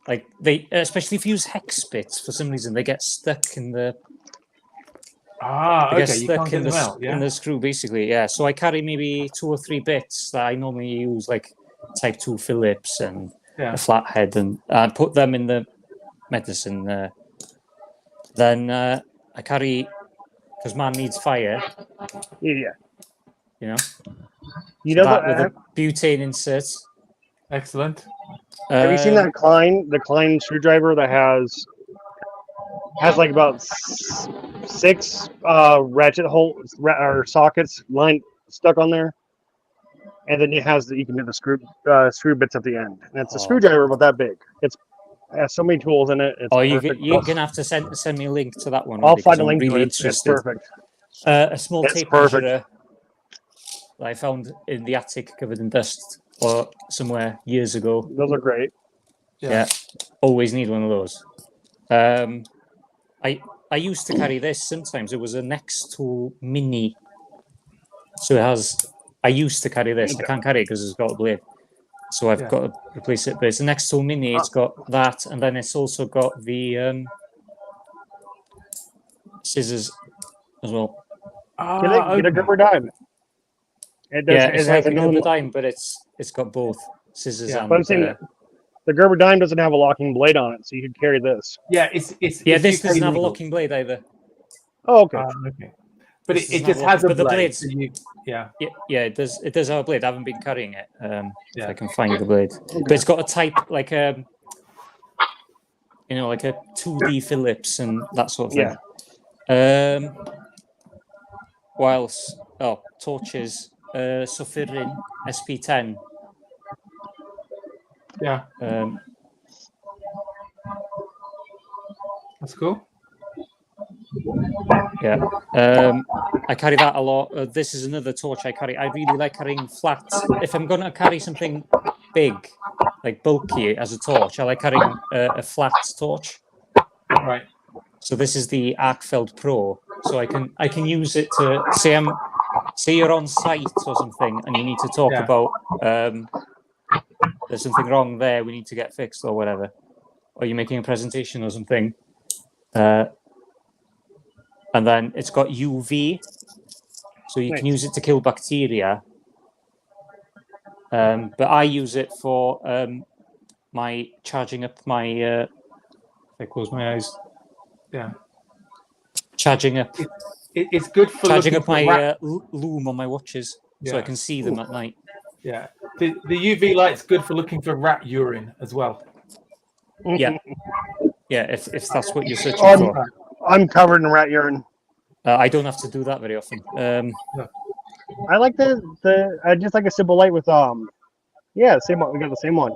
Like they, especially if you use hex bits, for some reason they get stuck in the. Ah, They okay. get You stuck can't in get the them out. in Yeah. the screw, basically. Yeah. So I carry maybe 2 or 3 bits that I normally use, like Type 2 Phillips and Yeah. a flathead, and I put them in the medicine. Then I carry, because man needs fire, Yeah. you know. You So know that that. with a butane insert. Excellent. Have you seen that the Klein screwdriver that has like about 6 ratchet holes or sockets line stuck on there, and then it has you can do the screw bits at the end, and it's a screwdriver about that big. It has so many tools in it. It's perfect. You're gonna have to send me a link to that one. I'll because find a I'm link to really it. It's interested. perfect. A small It's tape perfect. measure that I found in the attic covered in dust or somewhere years ago. Those are great. Yeah, always need one of those. I used to carry this sometimes. It was a Next Tool Mini. So it has. I used to carry this. I can't carry it because it's got a blade. So I've got to replace it. But it's a Next Tool Mini. It's got that, and then it's also got the scissors as well. Get a Gerber dime. It does. Yeah, It it's has like a another. Gerber dime, but it's got both scissors and. But I'm saying the Gerber dime doesn't have a locking blade on it, so you can carry this. Yeah, it's this UK doesn't have a legal. locking blade either. Oh, okay. Okay. But This it doesn't just have a has a but the blade. blades- So Yeah, it does. It does have a blade. I haven't been carrying it. If Yeah. I can find the blade, but it's got a type like a, like a 2D Phillips and that sort of thing. Yeah. Whilst torches, Sofirin SP10. Yeah, that's cool. Yeah, I carry that a lot. This is another torch I carry. I really like carrying flat. If I'm going to carry something big, like bulky as a torch, I like carrying a flat torch. Right. So this is the Arkfeld Pro. So I can use it to say you're on site or something, and you need to talk about there's something wrong there. We need to get fixed or whatever. Or you're making a presentation or something. And then it's got UV, so you can use it to kill bacteria. But I use it for my charging up my. If I close my eyes. Yeah. Charging up. It's good for charging up for my loom on my watches, so I can see them at night. Yeah. The UV light's good for looking for rat urine as well. Yeah. Yeah, if that's what you're searching for. I'm covered in rat urine. I don't have to do that very often. I like I just like a simple light with same one. We got the same one.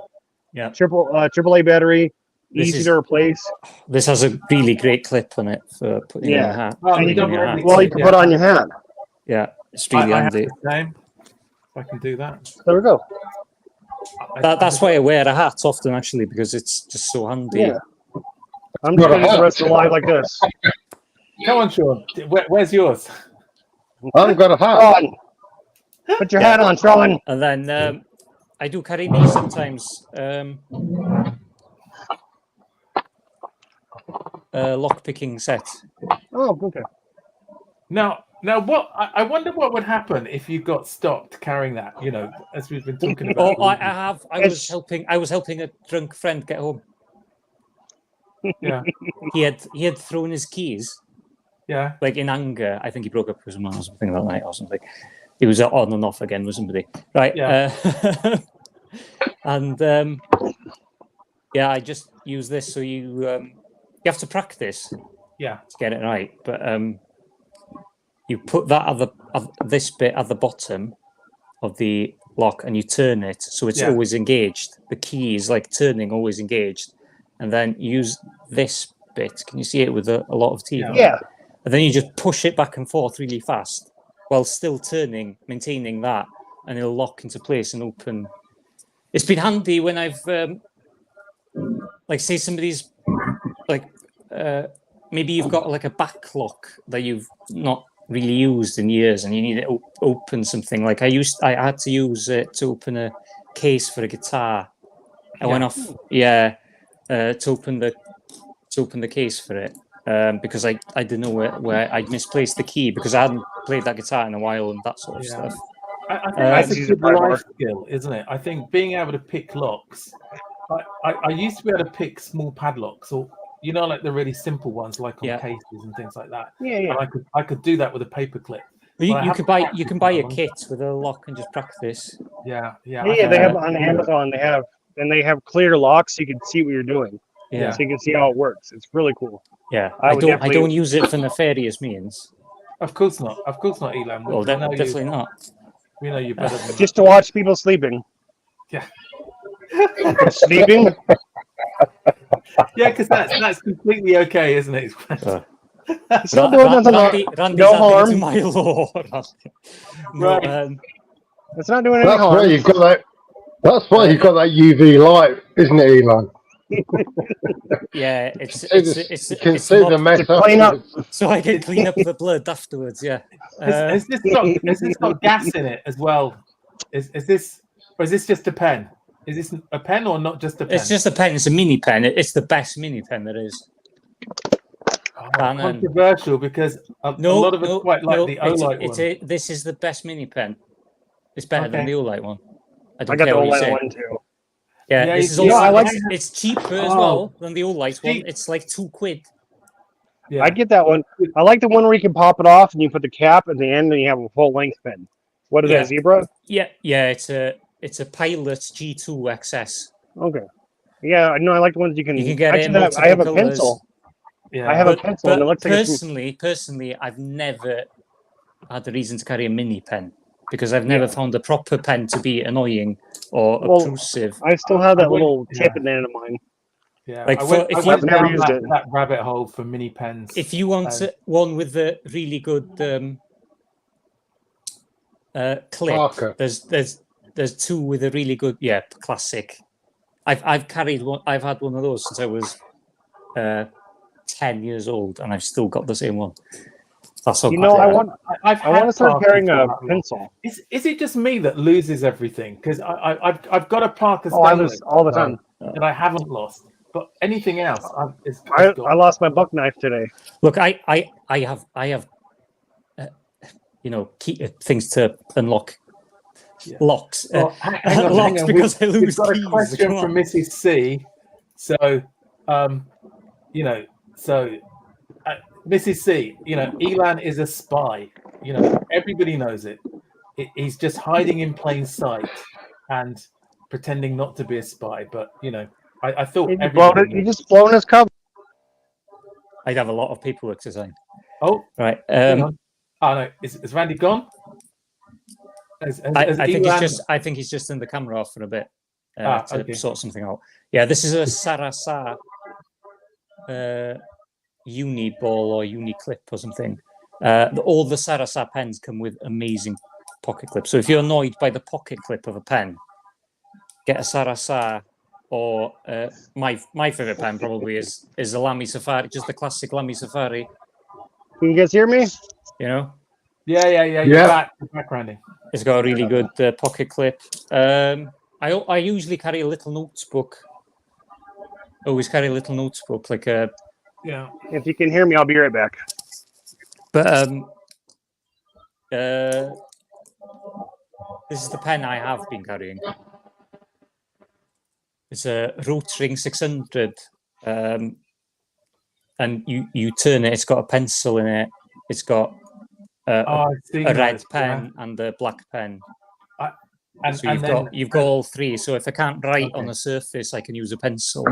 Yeah. AAA battery, easy to replace. This has a really great clip on it for putting in your hat. And you can put on your hat. Yeah, it's really handy. If I can do that. There we go. That's why I wear a hat often, actually, because it's just so handy. Yeah. I'm just going to do the rest of the live like this. Come on, Sean. Where's yours? I've got a hat. Sean, put your hat on, Sean. And then I do carry these sometimes. Lock picking set. Oh, okay. Now, what? I wonder what would happen if you got stopped carrying that. As we've been talking about. I was helping a drunk friend get home. Yeah. He had thrown his keys. Yeah. Like in anger, I think he broke up with someone or something that night or something. He was on and off again with somebody, right? Yeah. And I just use this so you you have to practice. Yeah. To get it right, but you put that this bit at the bottom of the lock, and you turn it so it's always engaged. The key is like turning, always engaged, and then use this bit. Can you see it with a lot of teeth? Yeah. And then you just push it back and forth really fast while still turning, maintaining that, and it'll lock into place and open. It's been handy when I've like say somebody's like maybe you've got like a back lock that you've not really used in years and you need to open something. Like I had to use it to open a case for a guitar. I went off to open the case for it because I didn't know where I'd misplaced the key because I hadn't played that guitar in a while and that sort of stuff. I think that's a good life skill, isn't it? I think being able to pick locks. I used to be able to pick small padlocks, or like the really simple ones, like on cases and things like that. Yeah. And I could do that with a paper clip. Well, you can buy a kit with a lock and just practice. Yeah. They have on Amazon. They have clear locks, so you can see what you're doing. Yeah. So you can see how it works. It's really cool. Yeah. I don't use it for nefarious means. Of course not, Elan. Well, definitely not. We know you better than just to watch people sleeping. Yeah. Sleeping. Yeah, because that's completely okay, isn't it? Randy's no harm. To my law. Right. It's not doing any harm. Why you've got that. That's why you've got that UV light, isn't it, Elon? Yeah, you can see the mess up. So I can clean up the blood afterwards. Yeah. Has this got gas in it as well? Is this just a pen? Is this a pen or not just a pen? It's just a pen. It's a mini pen. It's the best mini pen there is. Controversial because a lot of us quite like the Olight one. This is the best mini pen. It's better than the Olight one. I got the Olight one too. Yeah, this is also, it's cheaper as well than the Olight one. It's like £2. Yeah. I get that one. I like the one where you can pop it off and you put the cap at the end and you have a full length pen. What is that, Zebra? Yeah, it's a Pilot G2 XS. Okay. Yeah, I know. I like the ones you can get. Actually, I have a pencil. Yeah, I have a pencil. And it looks personally, I've never had the reason to carry a mini pen because I've never found a proper pen to be annoying or obtrusive. I still have that little tip at the end of mine. Yeah, like I've never used that rabbit hole for mini pens. If you want one with a really good clip, Parker. there's two with a really good classic. I've carried one. I've had one of those since I was 10 years old, and I've still got the same one. That's so. I want to start carrying a pencil. Is it just me that loses everything? Because I've got a Parker I lose all the time, and I haven't lost. But anything else, I lost my buck knife today. Look, I have key things to unlock. Yeah. Locks. Hang on. Because I lose we've got keys. A question from Mrs. C. So, Mrs. C, Elan is a spy. Everybody knows it. He's just hiding in plain sight and pretending not to be a spy. But, I thought he just blown his cover. I'd have a lot of paperwork to sign. Oh, right. Oh no, is Randy gone? I think he's just in the camera off for a bit to sort something out. Yeah, this is a Sarasa uni ball or uni clip or something. All the Sarasa pens come with amazing pocket clips. So if you're annoyed by the pocket clip of a pen, get a Sarasa. Or my favorite pen probably is the Lamy Safari, just the classic Lamy Safari. Can you guys hear me? Yeah. You're back, Randy. It's got a really good pocket clip. I usually carry a little notebook. Always carry a little notebook, like a. Yeah. If you can hear me, I'll be right back. But this is the pen I have been carrying. It's a Rotring 600, and you turn it. It's got a pencil in it. It's got a red pen and a black pen. So you've got all three. So if I can't write on a surface, I can use a pencil.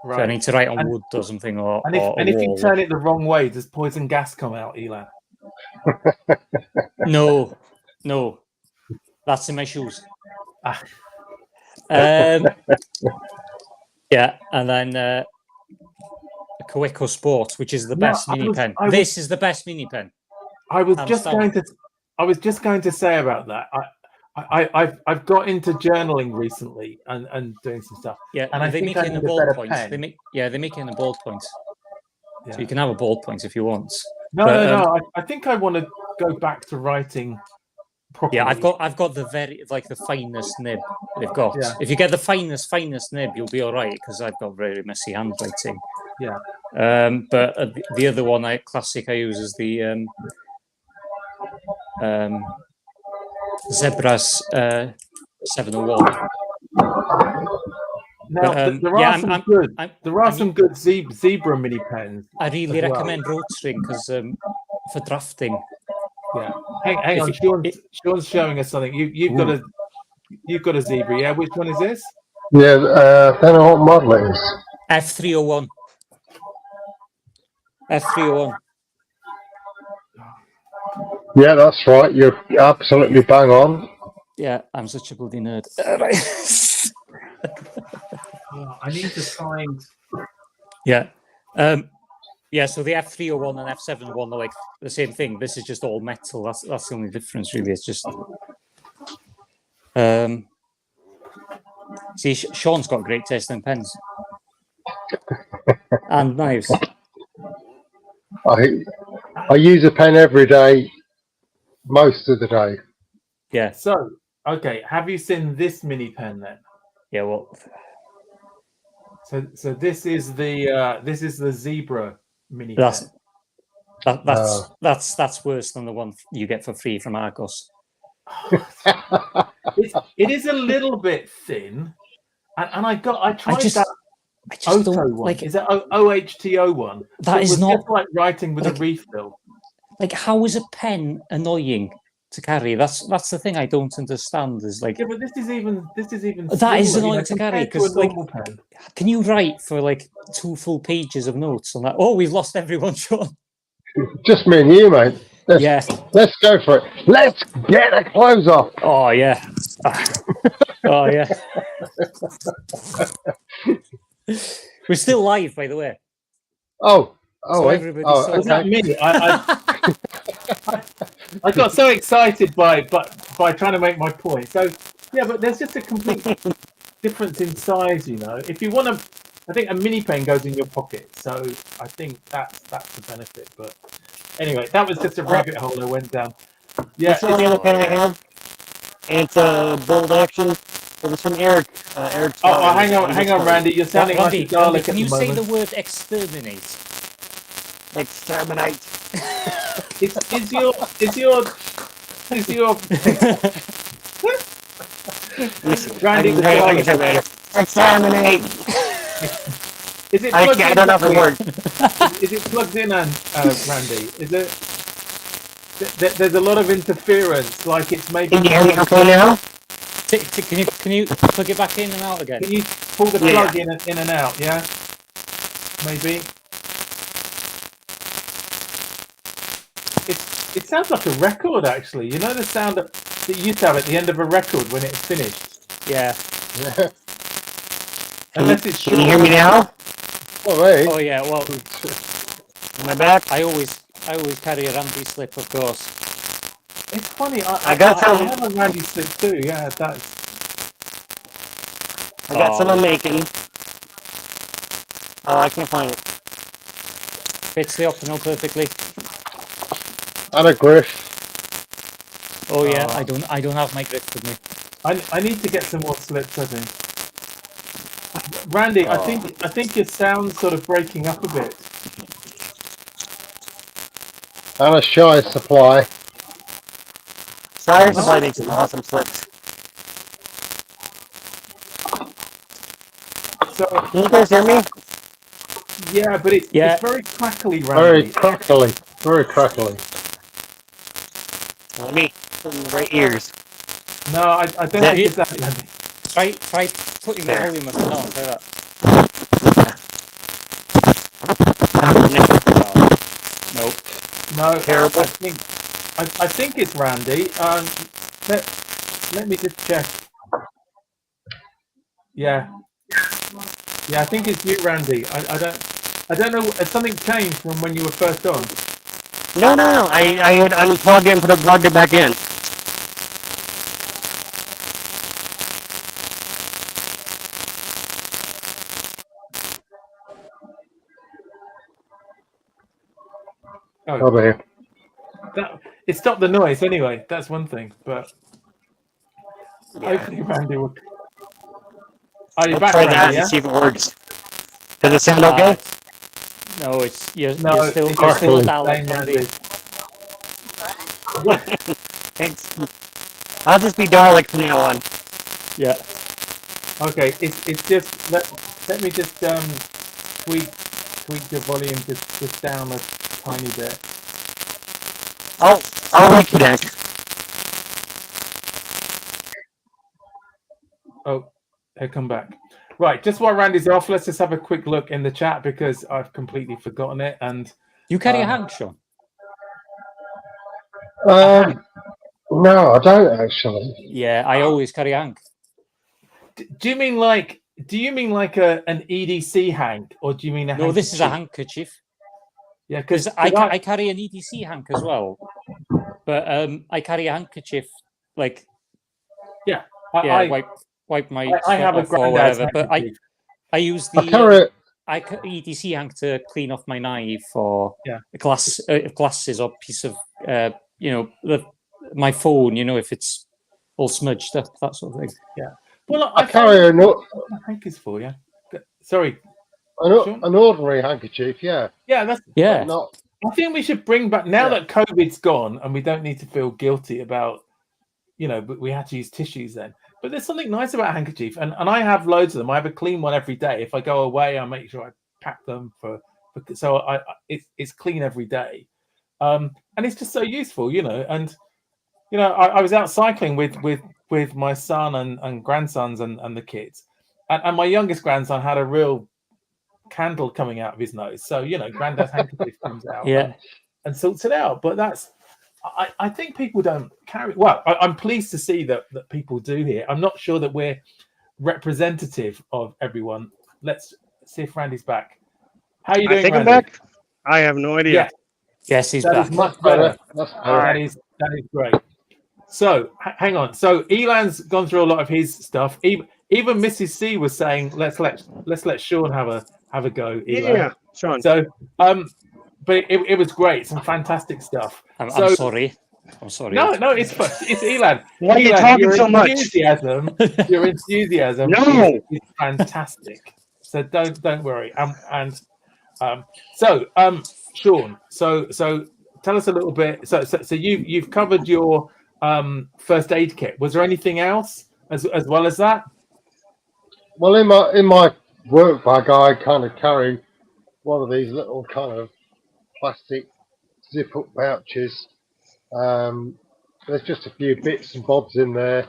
Right. So I need to write on wood or something, or if you turn it the wrong way, does poison gas come out, Elan? No, that's in my shoes. Yeah, and then a Coeco Sport, which is the best mini pen. This is the best mini pen. I was just going to say about that. I've got into journaling recently and doing some stuff. Yeah, and I they think make I it in need a a better ballpoint. pen. They make it in a ballpoint. Yeah. So you can have a ballpoint if you want. No. I think I want to go back to writing properly. Yeah, I've got the the finest nib they've got. Yeah. If you get the finest nib, you'll be all right, because I've got very messy handwriting. Yeah. But the other one, classic I use is the Zebras 701. Now, there are some good zebra mini pens. I really recommend Rotring because for drafting. Yeah. Hang on, Sean's showing us something. You've got a zebra. Yeah. Which one is this? Yeah. I don't know what model it is. F301. F301. Yeah, that's right. You're absolutely bang on. Yeah, I'm such a bloody nerd. I need to find. Yeah. Yeah, so the F301 and F701 are like the same thing. This is just all metal. That's the only difference, really. It's just. See, Sean's got great taste in pens and knives. I use a pen every day, most of the day. Yeah. So, okay, have you seen this mini pen then? Yeah. Well. So this is the Zebra mini pen. That's worse than the one you get for free from Argos. It is a little bit thin, and I tried that. I just don't one. like. Is that OHTO one? That is not just like writing with a refill. Like, how is a pen annoying to carry? That's the thing I don't understand. Is like, yeah, but this is even. That is annoying to carry because like, pen. Can you write for like 2 full pages of notes on that? Oh, we've lost everyone, Sean. Just me and you, mate. Let's go for it. Let's get the clothes off. Oh yeah. Oh yeah. We're still live, by the way. So is that me? I got so excited by trying to make my point. So yeah, but there's just a complete difference in size, you know. If you want to, I think a mini pen goes in your pocket, so I think that's the benefit. But anyway, that was just a rabbit hole I went down. Yeah, that's the only other pen I have. It's a bold action. It was from Eric. Hang on, Randy. You're sounding like a Dalek. Can you say the word exterminate? Exterminate. Is your Randy? Exterminate. Is it? I don't know the word. Is it plugged in, Randy? Is it? There's a lot of interference. Like it's maybe. Can you hear me okay now? Can you plug it back in and out again? Can you pull the plug in and out? Yeah. Maybe. It sounds like a record, actually. You know the sound that you used to have at the end of a record when it's finished. Yeah. Unless it's. Can you hear me now? Oh yeah. Well, am I back? I always carry a Randy slip, of course. It's funny. I have a Randy slip too. Yeah, that's. I got some I'm making. Oh, I can't find it. Fits the optional perfectly. And a griff. Oh yeah, I don't have my griff with me. I need to get some more slips, I think. Randy, I think your sound's sort of breaking up a bit. And a shy supply. Sorry, supply makes some awesome slips. So, can you guys hear me? Yeah, but it's very crackly, Randy. Very crackly. Let me put in the right ears. No, I don't think it's that, Randy. Try putting the volume up and down. Try that. terrible. I think it's Randy. Let me just check. Yeah, I think it's you, Randy. I don't know. Has something changed from when you were first on? No. I had unplugged in, plugged it back in. Oh, It stopped the noise anyway. That's one thing. But hopefully, Randy will. Are you back, Try Randy? that Yeah? and see if it works. Does it sound okay? No, it's you're It's still the dial-up, same, Randy. Randy. I'll just be Dalek from now on. Yeah. Okay, it's just let me just tweak the volume just down a tiny bit. I'll reconnect. Oh, he'll come back. Right, just while Randy's off, let's just have a quick look in the chat because I've completely forgotten it. And You carry a hank, Sean? no, I don't actually. Yeah, I always carry a hank. Do you mean like an EDC hank, or do you mean a No, this is a handkerchief? handkerchief. Yeah, Because I carry an EDC hank as well, but I carry a handkerchief, like wipe my I have a sweat off or whatever. But I use the EDC hank to clean off my knife or glasses or piece of my phone. You know, if it's all smudged up, that sort of thing. Yeah. Well, I carry a hank is for you. Sorry. An ordinary handkerchief, yeah. Yeah, Not. I think we should bring back now that COVID's gone and we don't need to feel guilty about, but we had to use tissues then. But there's something nice about a handkerchief, and I have loads of them. I have a clean one every day. If I go away, I make sure I pack them it's clean every day, and it's just so useful, And I was out cycling with my son and grandsons and the kids, and my youngest grandson had a real candle coming out of his nose. So granddad's handkerchief comes out and sorts it out. But I think people don't carry. Well, I'm pleased to see that people do here. I'm not sure that we're representative of everyone. Let's see if Randy's back. How are you doing, Randy? Back? I have no idea. Yes, he's back. That is much better. That is great. So hang on. So Elan's gone through a lot of his stuff. Even Mrs. C was saying, let's let Sean have a go. Elan. Yeah, Sean. So but it was great. Some fantastic stuff. I'm sorry. No, it's Elan. Why are you talking so much? Your enthusiasm is fantastic. So don't worry. Sean. So tell us a little bit. So you've covered your first aid kit. Was there anything else as well as that? Well, in my work bag, I kind of carry one of these little kind of plastic zip-up pouches. There's just a few bits and bobs in there.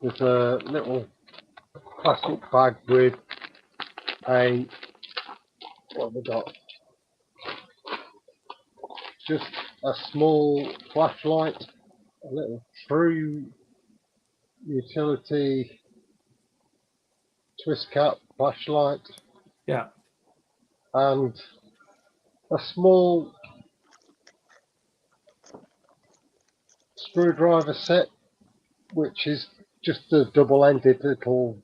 There's a little plastic bag with what have we got? Just a small flashlight, a little true utility twist cap flashlight. Yeah. And a small screwdriver set, which is just a double-ended little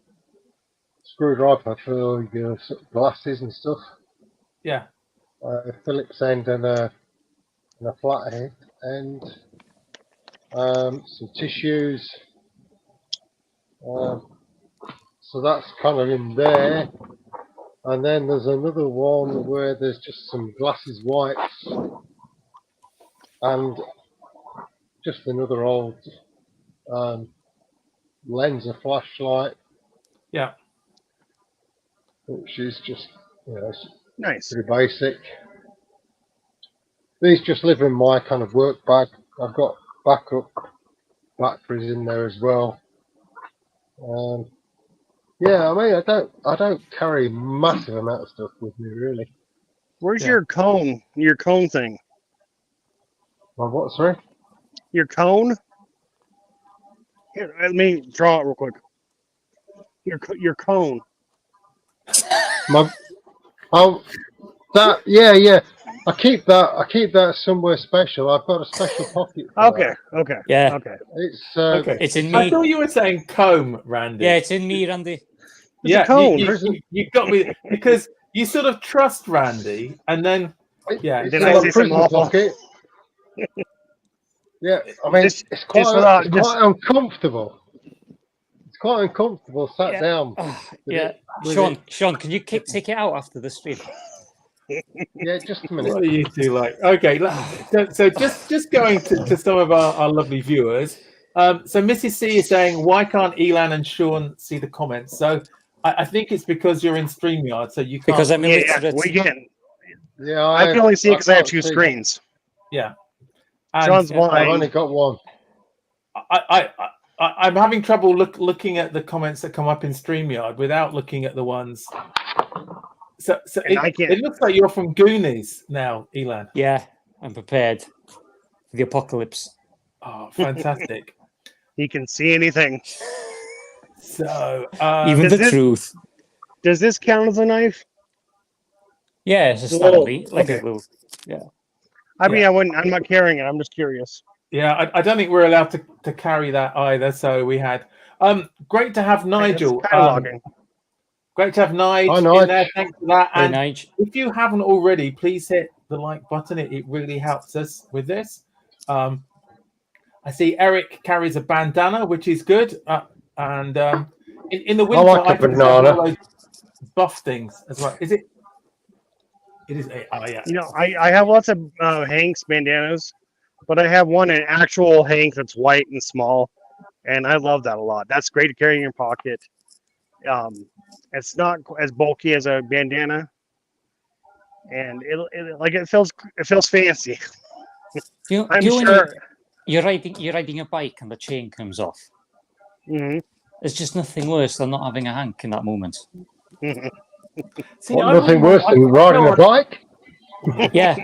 screwdriver for your glasses and stuff. Yeah. A Phillips end and a flathead end. Some tissues. So that's kind of in there. And then there's another one where there's just some glasses wipes and just another old lens flashlight. Yeah. Which is just, nice. Pretty basic. These just live in my kind of work bag. I've got backup batteries in there as well. I mean, I don't carry a massive amount of stuff with me, really. Where's your cone? Your cone thing? My what, sorry? Your cone? Here, let me draw it real quick. Your cone. Yeah. I keep that somewhere special. I've got a special pocket. Okay. Yeah. Okay. It's Okay. It's in I me. thought you were saying comb, Randy. Yeah, it's in me, Randy. It's a cone. You got me because you sort of trust Randy, and then it's Then in I my say something prison awful. pocket. Yeah, I mean, Just it's quite uncomfortable. It's quite uncomfortable sat down. Yeah, Sean, can you take it out after the stream? Yeah, just a minute. What do you two like? Okay, so just going to some of our lovely viewers. So Mrs. C is saying, why can't Elan and Sean see the comments? So I think it's because you're in StreamYard, so you can't. Because I'm illiterate. We can. Yeah, I can only see it because I have two screens. Yeah. Sean's blind. I've only got one. I'm having trouble looking at the comments that come up in StreamYard without looking at the ones. So it looks like you're from Goonies now, Elan. Yeah, I'm prepared for the apocalypse. Oh, fantastic. He can see anything. So even the truth. Does this count as a knife? Yeah, it's a stanley, like a little. Yeah. I mean, I'm not carrying it. I'm just curious. Yeah, I don't think we're allowed to carry that either. So we had great to have Nigel. Great to have Nigel in there. Thanks for that. And if you haven't already, please hit the like button. It really helps us with this. I see Eric carries a bandana, which is good. And in the winter, I like a banana. Buff things as well. Is it? It is. Oh yeah. You know, I have lots of Hank's bandanas, but I have one an actual Hank that's white and small, and I love that a lot. That's great to carry in your pocket. It's not as bulky as a bandana, and it feels fancy. I'm sure you're riding a bike and the chain comes off. Mm-hmm. There's just nothing worse than not having a Hank in that moment. See, nothing worse than riding a bike? Yeah.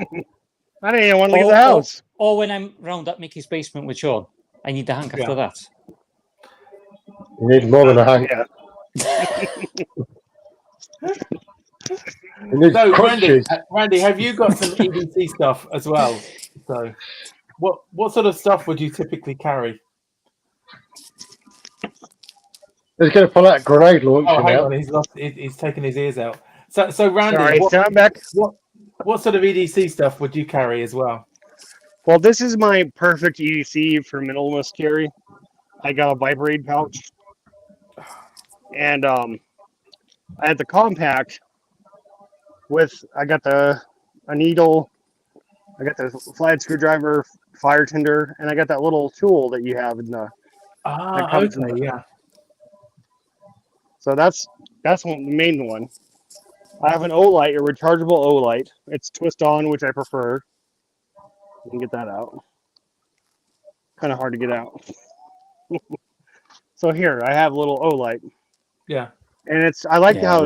I didn't even want to leave the house. Or when I'm round at Mickey's basement with Sean, I need the Hank after that. You need more than a Hank. So, Randy, have you got some EDC stuff as well? So, what sort of stuff would you typically carry? He's going to pull out a grenade launcher now. Hang on, he's taken his ears out. So Randy, what sort of EDC stuff would you carry as well? Well, this is my perfect EDC for minimalist carry. I got a vibrate pouch, and I had the compact I got a needle, I got the flat screwdriver, fire tinder, and I got that little tool that you have in the. So that's the main one. I have an O-light, a rechargeable O-light. It's twist on, which I prefer. You can get that out. Kind of hard to get out. So here, I have a little O-light. Yeah. And I like how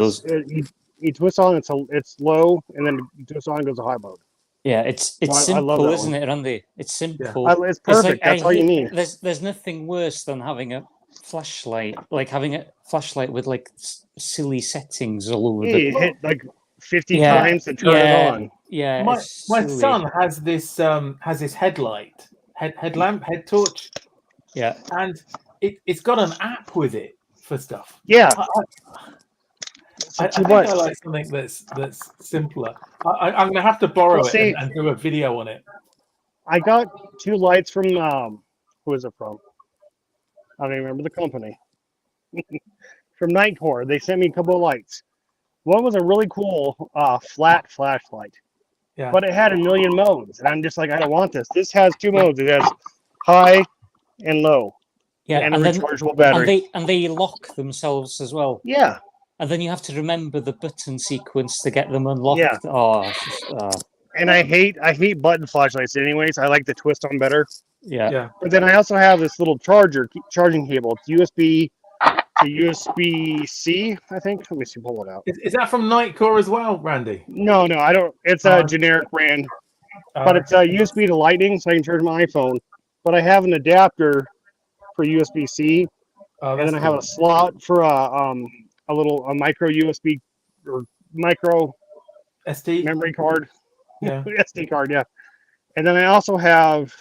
you twist on, it's low, and then you twist on, it goes to high mode. Yeah, it's simple, isn't it, Randy? It's simple. Yeah. It's perfect. That's all you need. There's nothing worse than having a flashlight, like having a flashlight with like silly settings all over the. You hit like 50 times to turn it on. Yeah, my son has this headlamp, head torch. Yeah, and it's got an app with it for stuff. Yeah, I think I like something that's simpler. I'm gonna have to borrow it and do a video on it. I got 2 lights from who is it from? I don't even remember the company. From Nightcore, they sent me a couple of lights. One was a really cool flat flashlight, but it had a million modes, and I'm just like, I don't want this. This has 2 modes. It has high and low, and a rechargeable battery. And they lock themselves as well. Yeah. And then you have to remember the button sequence to get them unlocked. Yeah. Oh, and I hate button flashlights anyways. I like the twist on better. Yeah. But then I also have this little charging cable. It's USB to USB-C, I think. Let me see, pull it out. Is that from Nightcore as well, Randy? No, I don't. It's a generic brand, but it's a USB to Lightning, so I can charge my iPhone. But I have an adapter for USB-C, and then I have a slot for a micro USB or micro SD memory card. Yeah, SD card, yeah. And then I also have,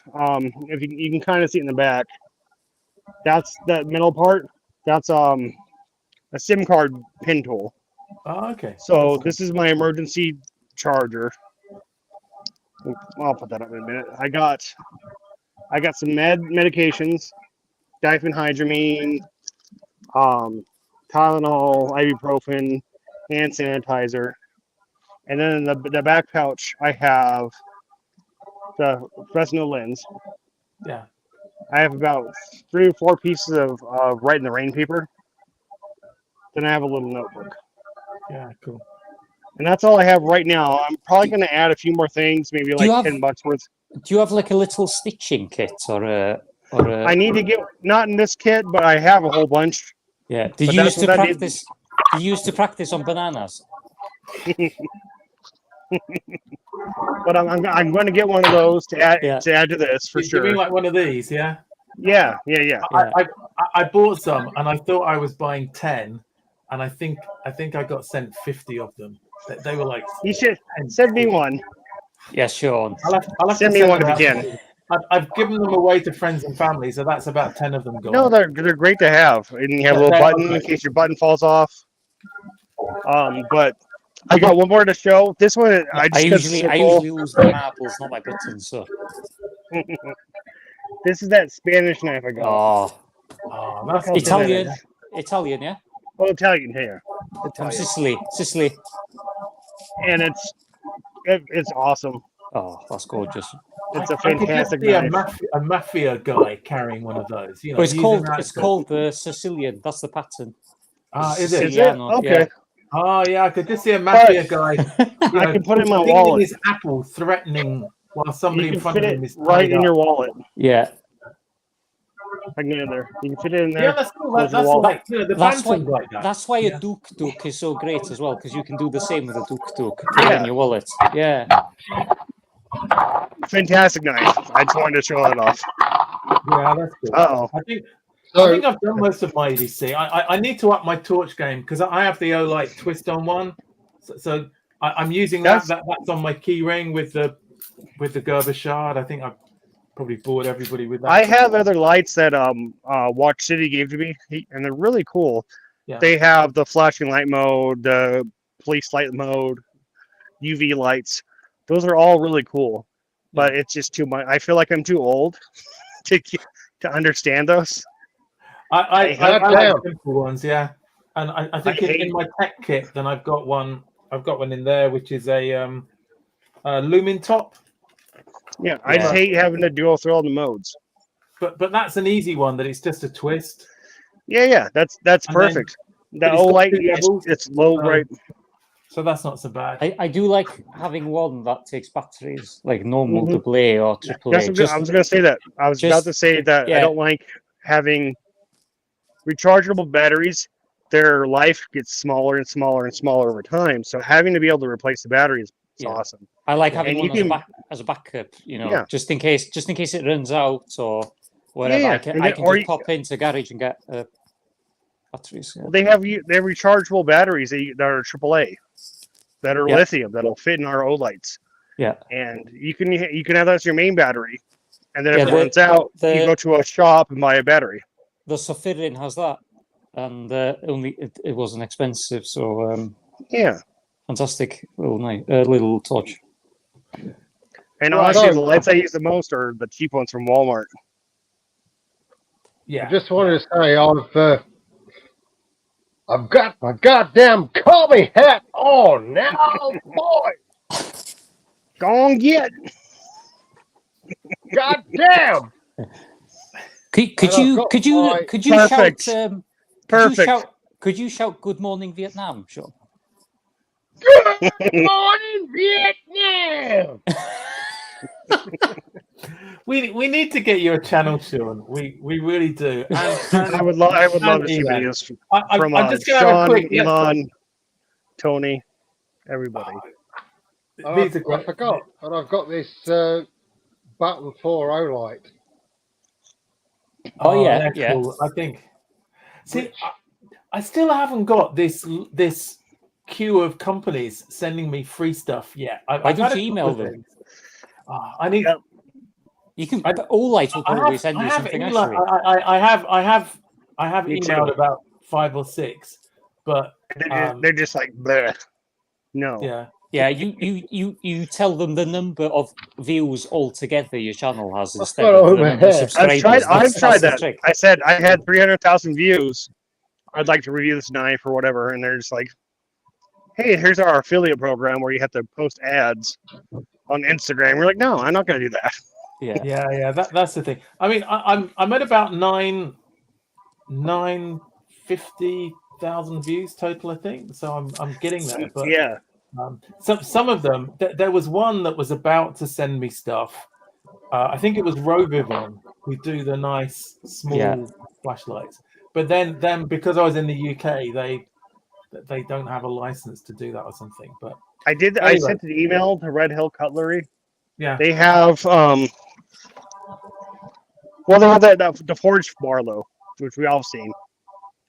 if you can kind of see it in the back, that's that middle part. That's a SIM card pin tool. Oh, okay. So this is my emergency charger. I'll put that up in a minute. I got some medications, diphenhydramine, Tylenol, ibuprofen, hand sanitizer, and then in the back pouch I have the Fresnel lens. Yeah. I have about 3 or 4 pieces of Write in the Rain paper. Then I have a little notebook. Yeah, cool. And that's all I have right now. I'm probably going to add a few more things, maybe like $10 worth. Do you have like a little stitching kit or a? I need to get, not in this kit, but I have a whole bunch. Yeah. Did you used to practice? Did you used to practice on bananas? But I'm going to get one of those to add to this for sure. You mean like one of these, yeah? Yeah. I bought some and I thought I was buying 10, and I think I got sent 50 of them. They were like. You should send me one. Yeah, sure. I'll have send to me one if you can. I've given them away to friends and family, so that's about 10 of them gone. No, they're great to have, and you have a little button in case your button falls off. But I got one more to show. This one, I usually lose my marbles, not my buttons. So this is that Spanish knife I got. Oh, that's Italian, yeah. Oh, Italian here. From Sicily. And it's awesome. Oh, that's gorgeous. It's a fantastic knife. A mafia guy carrying one of those. You know, it's called the Sicilian. That's the pattern. Is it? Is it? Okay. Yeah. Oh yeah, I could just see a mafia guy. I can put it in my wallet. His apple, threatening while somebody in front of him is right in your wallet. Yeah. I can get in there. You can fit it in there. Yeah, that's cool. That's like the Phantom like that. That's why a Duke is so great as well, because you can do the same with a Duke. Put it in your wallet. Yeah. Fantastic knife. I just wanted to show that off. Yeah, that's good. I think I've done most of my EDC. I need to up my torch game because I have the Olight twist on one. So I'm using that. That's on my key ring with the Gerber shard. I think I've probably bored everybody with that. I have other lights that Watch City gave to me, and they're really cool. Yeah. They have the flashing light mode, the police light mode, UV lights. Those are all really cool, but it's just too much. I feel like I'm too old to understand those. I like simple ones, yeah. And I think in my tech kit, then I've got one in there, which is a Lumen top. Yeah, I just hate having to dual through all the modes. But that's an easy one. That it's just a twist. Yeah, that's perfect. That Olight, it's low right. So that's not so bad. I do like having one that takes batteries, like normal AA or AAA. I was going to say that. I was about to say that I don't like having rechargeable batteries. Their life gets smaller and smaller and smaller over time. So having to be able to replace the batteries is awesome. I like having one as a backup, just in case it runs out or whatever. Yeah. I can just pop into garage and get batteries. Yeah. Well, they have rechargeable batteries that are AAA, that are lithium, that'll fit in our Olights. Yeah, and you can have that as your main battery, and then if it runs out, you go to a shop and buy a battery. The Sofirin has that, and it wasn't expensive, so fantastic little torch. And honestly, the lights I use the most are the cheap ones from Walmart. Yeah, I just wanted to say I've got my goddamn Kobe hat on now, boy. Go on, get. Goddamn. Could you Perfect. shout? Perfect. Could you shout "Good morning, Vietnam"? Sure. Good morning, Vietnam. We need to get you a channel, Sean. We really do. And I would love to see videos from I'm just gonna have a Sean, quick Elon, Tony, everybody. These are I great. forgot, and I've got this button 4 light. Oh, yeah, that's yeah. cool. I think. See, I still haven't got this queue of companies sending me free stuff yet. Why don't you email them? I need. Yep. You can. All light will probably send you something. Actually, I have Me emailed too. about 5 or 6, but They're just like, bleh. No. yeah. yeah. You tell them the number of views altogether your channel has instead got of it the over number of here. subscribers. I've tried the that. trick. I said I had 300,000 views. I'd like to review this knife or whatever, and they're just like, "Hey, here's our affiliate program where you have to post ads on Instagram." We're like, "No, I'm not going to do that." Yeah. That's the thing. I mean, I'm at about 950,000 views total, I think. So I'm getting there. But Yeah. some of them. There was one that was about to send me stuff. I think it was Rovivon who do the nice small flashlights. But then because I was in the UK, they don't have a license to do that or something. But I sent an email to Red Hill Cutlery. yeah, They have they have the Forged Barlow, which we all seen.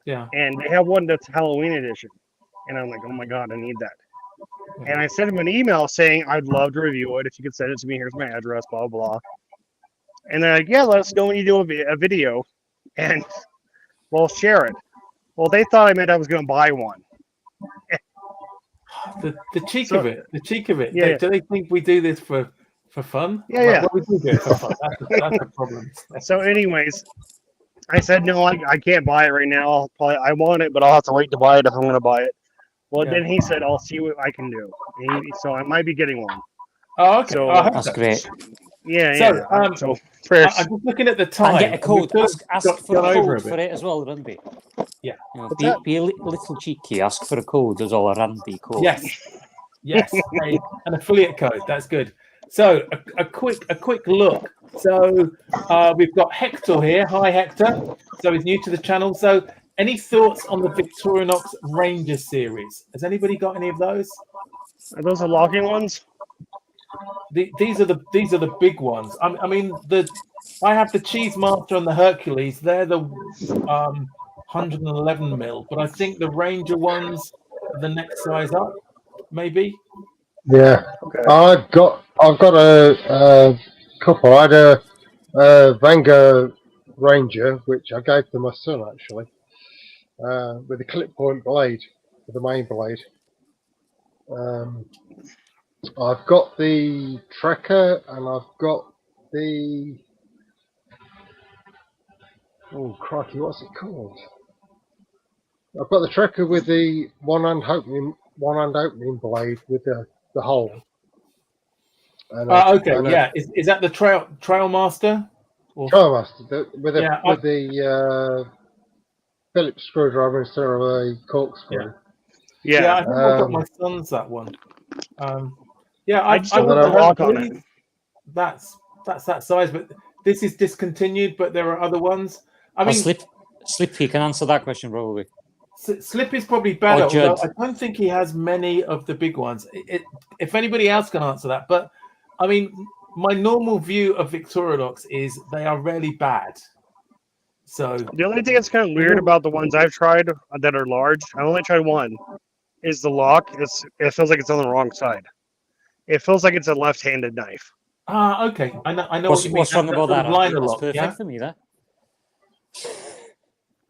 yeah. And they have one that's Halloween edition. And I'm like, oh my god, I need that. And I sent him an email saying I'd love to review it. If you could send it to me, here's my address, blah blah. And they're like, yeah, let us know when you do a video, and we'll share it. Well, they thought I meant I was going to buy one. The cheek of it. The cheek of it. Yeah. Do they think we do this for fun? Yeah. Well, we do it for fun. That's a problem. So, anyways, I said no, I can't buy it right now. I want it, but I'll have to wait to buy it if I'm going to buy it. Well, then he said, I'll see what I can do. So I might be getting one. Oh, okay. So, That's great. Yeah. So, prayers. I'm just looking at the time. And get a code. Ask for a code for it as well, Randy. Yeah. Be a little cheeky. Ask for a code as well, a Randy code. Yes. An affiliate code. That's good. So a quick look. So we've got Hector here. Hi, Hector. So he's new to the channel. So any thoughts on the Victorinox Ranger series? Has anybody got any of those? Are those the locking ones? These are the big ones. I mean, I have the Cheese Master and the Hercules. They're the 111 mil, but I think the Ranger ones are the next size up, maybe. Yeah, okay. I've got a couple. I had a Vanguard Ranger, which I gave to my son actually, with a clip point blade, with the main blade. I've got the Trekker, and I've got the crikey, what's it called? I've got the Trekker with the one hand opening blade with the hole. Okay. Is that the Trail Master? Trail Master with the Phillips screwdriver instead of a corkscrew. Yeah, I think I've got my son's that one. I just don't want the lock on it. That's that size, but this is discontinued. But there are other ones. I mean, Slip. You can answer that question probably. Slip is probably better. Although I don't think he has many of the big ones. If anybody else can answer that, but I mean, my normal view of Victorinox is they are really bad. So the only thing that's kind of weird about the ones I've tried that are large, I only tried one, is the lock. It feels like it's on the wrong side. It feels like it's a left-handed knife. Okay. I know what you mean. What's wrong about that? That's perfect for me. That.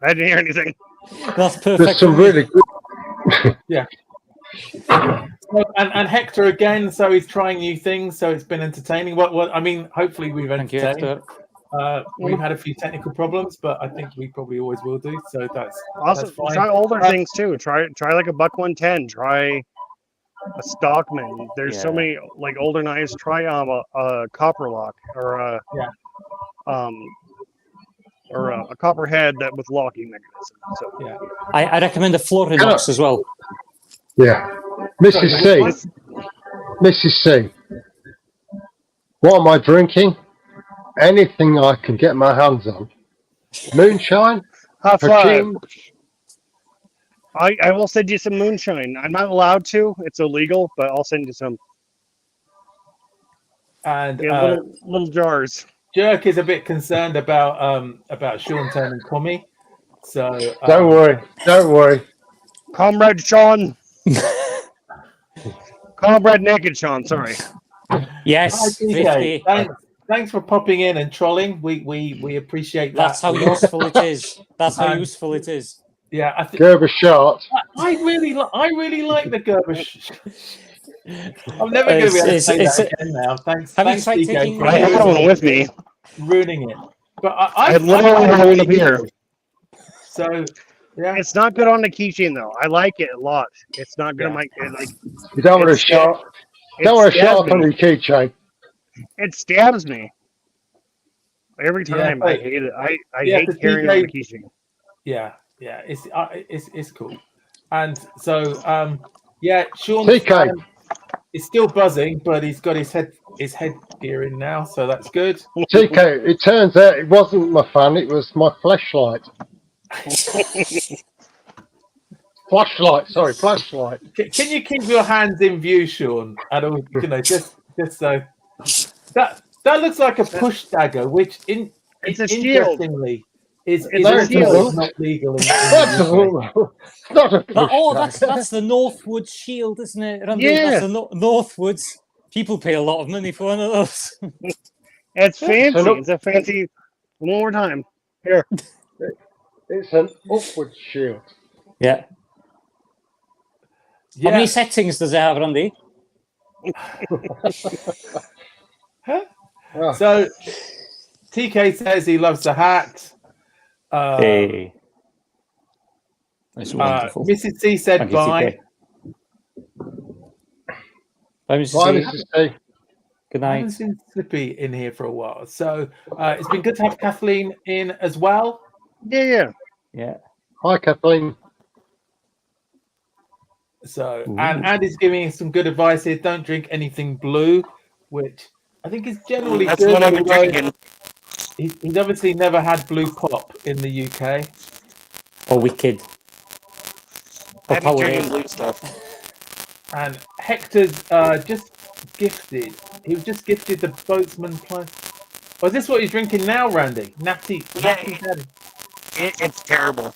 I didn't hear anything. That's perfect. There's some really good. Yeah. And Hector again. So he's trying new things. So it's been entertaining. What I mean, hopefully we've entertained. Thank you, we've had a few technical problems, but I think we probably always will do. So that's also fine. Try older things too. Try like a Buck 110. Try a Stockman. There's so many like older knives. Try a copper lock or a copperhead that with locking mechanism. So I recommend a Florinox as well. Yeah, Mrs. C. What am I drinking? anything I can get my hands on. Moonshine, High five. Hakeem. I will send you some moonshine. I'm not allowed to. It's illegal, but I'll send you some. And little jars. Jerk is a bit concerned about Sean turning Tommy. So Don't worry. Comrade Sean. Comrade Naked Sean, sorry. Yes, 50. Thanks for popping in and trolling. We appreciate that. That's how useful it is. That's how useful it is. Yeah, Gerber shot. I really like the Gerber. I'm never going to be able to say that again now. Thanks, TK. I had one with me. Ruining it. But I literally have one up here. So yeah, it's not good on the keychain though. I like it a lot. It's not good on my like. You don't want to shot. Don't want to shot on your keychain. It stabs me every time. I hate it. I hate carrying on the keychain. Yeah, it's cool. And so Sean is still buzzing, but he's got his headgear in now, so that's good. TK, it turns out it wasn't my fan, it was my flashlight. Flashlight. Can you keep your hands in view, Sean? And just so that looks like a push dagger, which it's a shield. Interestingly is not legal. That's the Northwoods shield, isn't it, Randy? Yeah. That's the Northwoods. People pay a lot of money for one of those. It's fancy. It's a fancy. One more time. Here. It's an upward shield. Yeah. How many settings does it have, Randy? So TK says he loves the hat. Hey. That's wonderful. Mrs. C said Thank bye. Bye, Mrs. C. Good night. I haven't seen Slippy in here for a while. So it's been good to have Kathleen in as well. Yeah. Hi, Kathleen. So, and Andy's giving us some good advice here. Don't drink anything blue, which I think is generally That's good. what I've been drinking. He's obviously never had blue pop in the UK. Or Wicked. Or Powerade. Blue stuff. And Hector's just gifted. He was just gifted the Boatsman Plus. Oh, is this what he's drinking now, Randy? Natty Daddy. It's terrible.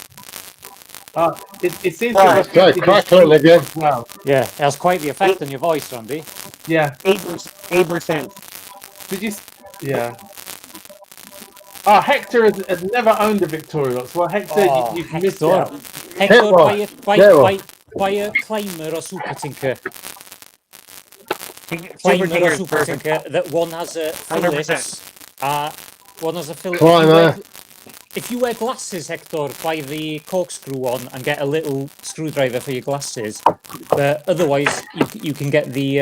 It seems to have crackling again. Wow. Yeah, it has quite the effect on your voice, Randy. Yeah. 8%. Did you? Yeah. Hector has never owned a Victorinox. Well, Hector, you've missed out. Hector, buy a climber or super tinker. Climber or super tinker. That one has a Phillips. One has a Phillips. Climber. If you wear glasses, Hector, buy the corkscrew one and get a little screwdriver for your glasses. But otherwise, you can get the.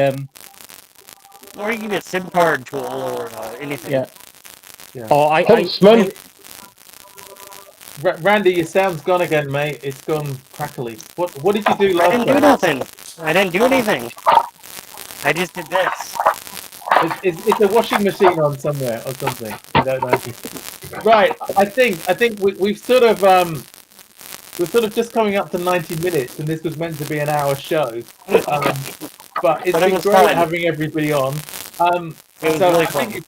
Or you can get SIM card tool or anything. Yeah. Oh, Randy, your sound's gone again, mate. It's gone crackly. What did you do last time? I didn't do nothing. I didn't do anything. I just did this. It's a washing machine on somewhere or something. I don't know. Right. I think we've sort of we're sort of just coming up to 90 minutes, and this was meant to be an hour show. But it's been great having everybody on. So really I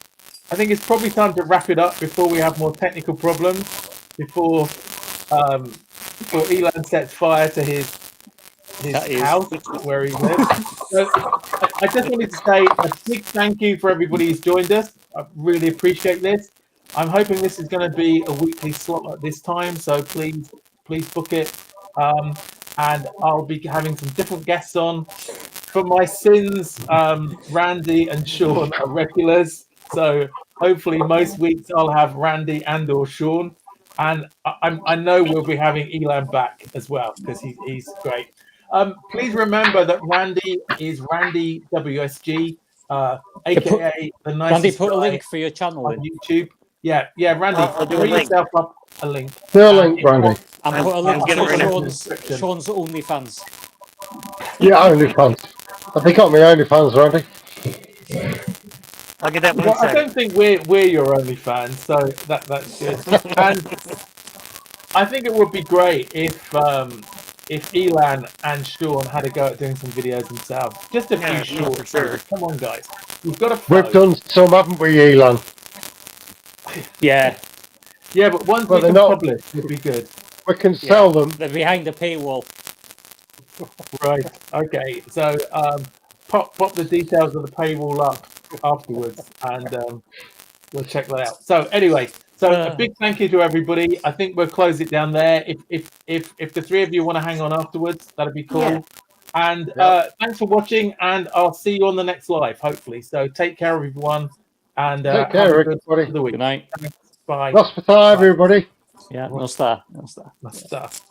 think it's probably time to wrap it up before we have more technical problems. Before Elan sets fire to his house where he lives. So I just wanted to say a big thank you for everybody who's joined us. I really appreciate this. I'm hoping this is going to be a weekly slot at this time, so please book it. And I'll be having some different guests on. For my sins, Randy and Sean are regulars, so hopefully most weeks I'll have Randy and or Sean. And I know we'll be having Elan back as well because he's great. Please remember that Randy is Randy WSG, aka the nicest Randy, put a link for your channel on YouTube. Yeah, Randy, do yourself up a link. Do a link, Randy. And put a link to Sean's OnlyFans. Yeah, OnlyFans. Have you got me OnlyFans, Randy? I'll get that one. Well, I don't think we're your only fans, so that's good. And I think it would be great if Elan and Sean had a go at doing some videos themselves. Just a few short. For sure. Come on, guys. We've got a We've done some, haven't we, Elon? Yeah, Yeah, but ones Well, we can they're not- publish would be good. We can sell them. they're behind the paywall. Right. Okay. So pop the details of the paywall up afterwards, and we'll check that out. So anyway, a big thank you to everybody. I think we'll close it down there. If the three of you want to hang on afterwards, that'd be cool. Yeah. And thanks for watching, and I'll see you on the next live, hopefully. So take care, everyone, and Take care, have a good everybody. rest of the week. Good night. Thanks. Bye. Lost for time, everybody. Yeah, no star. Stuff.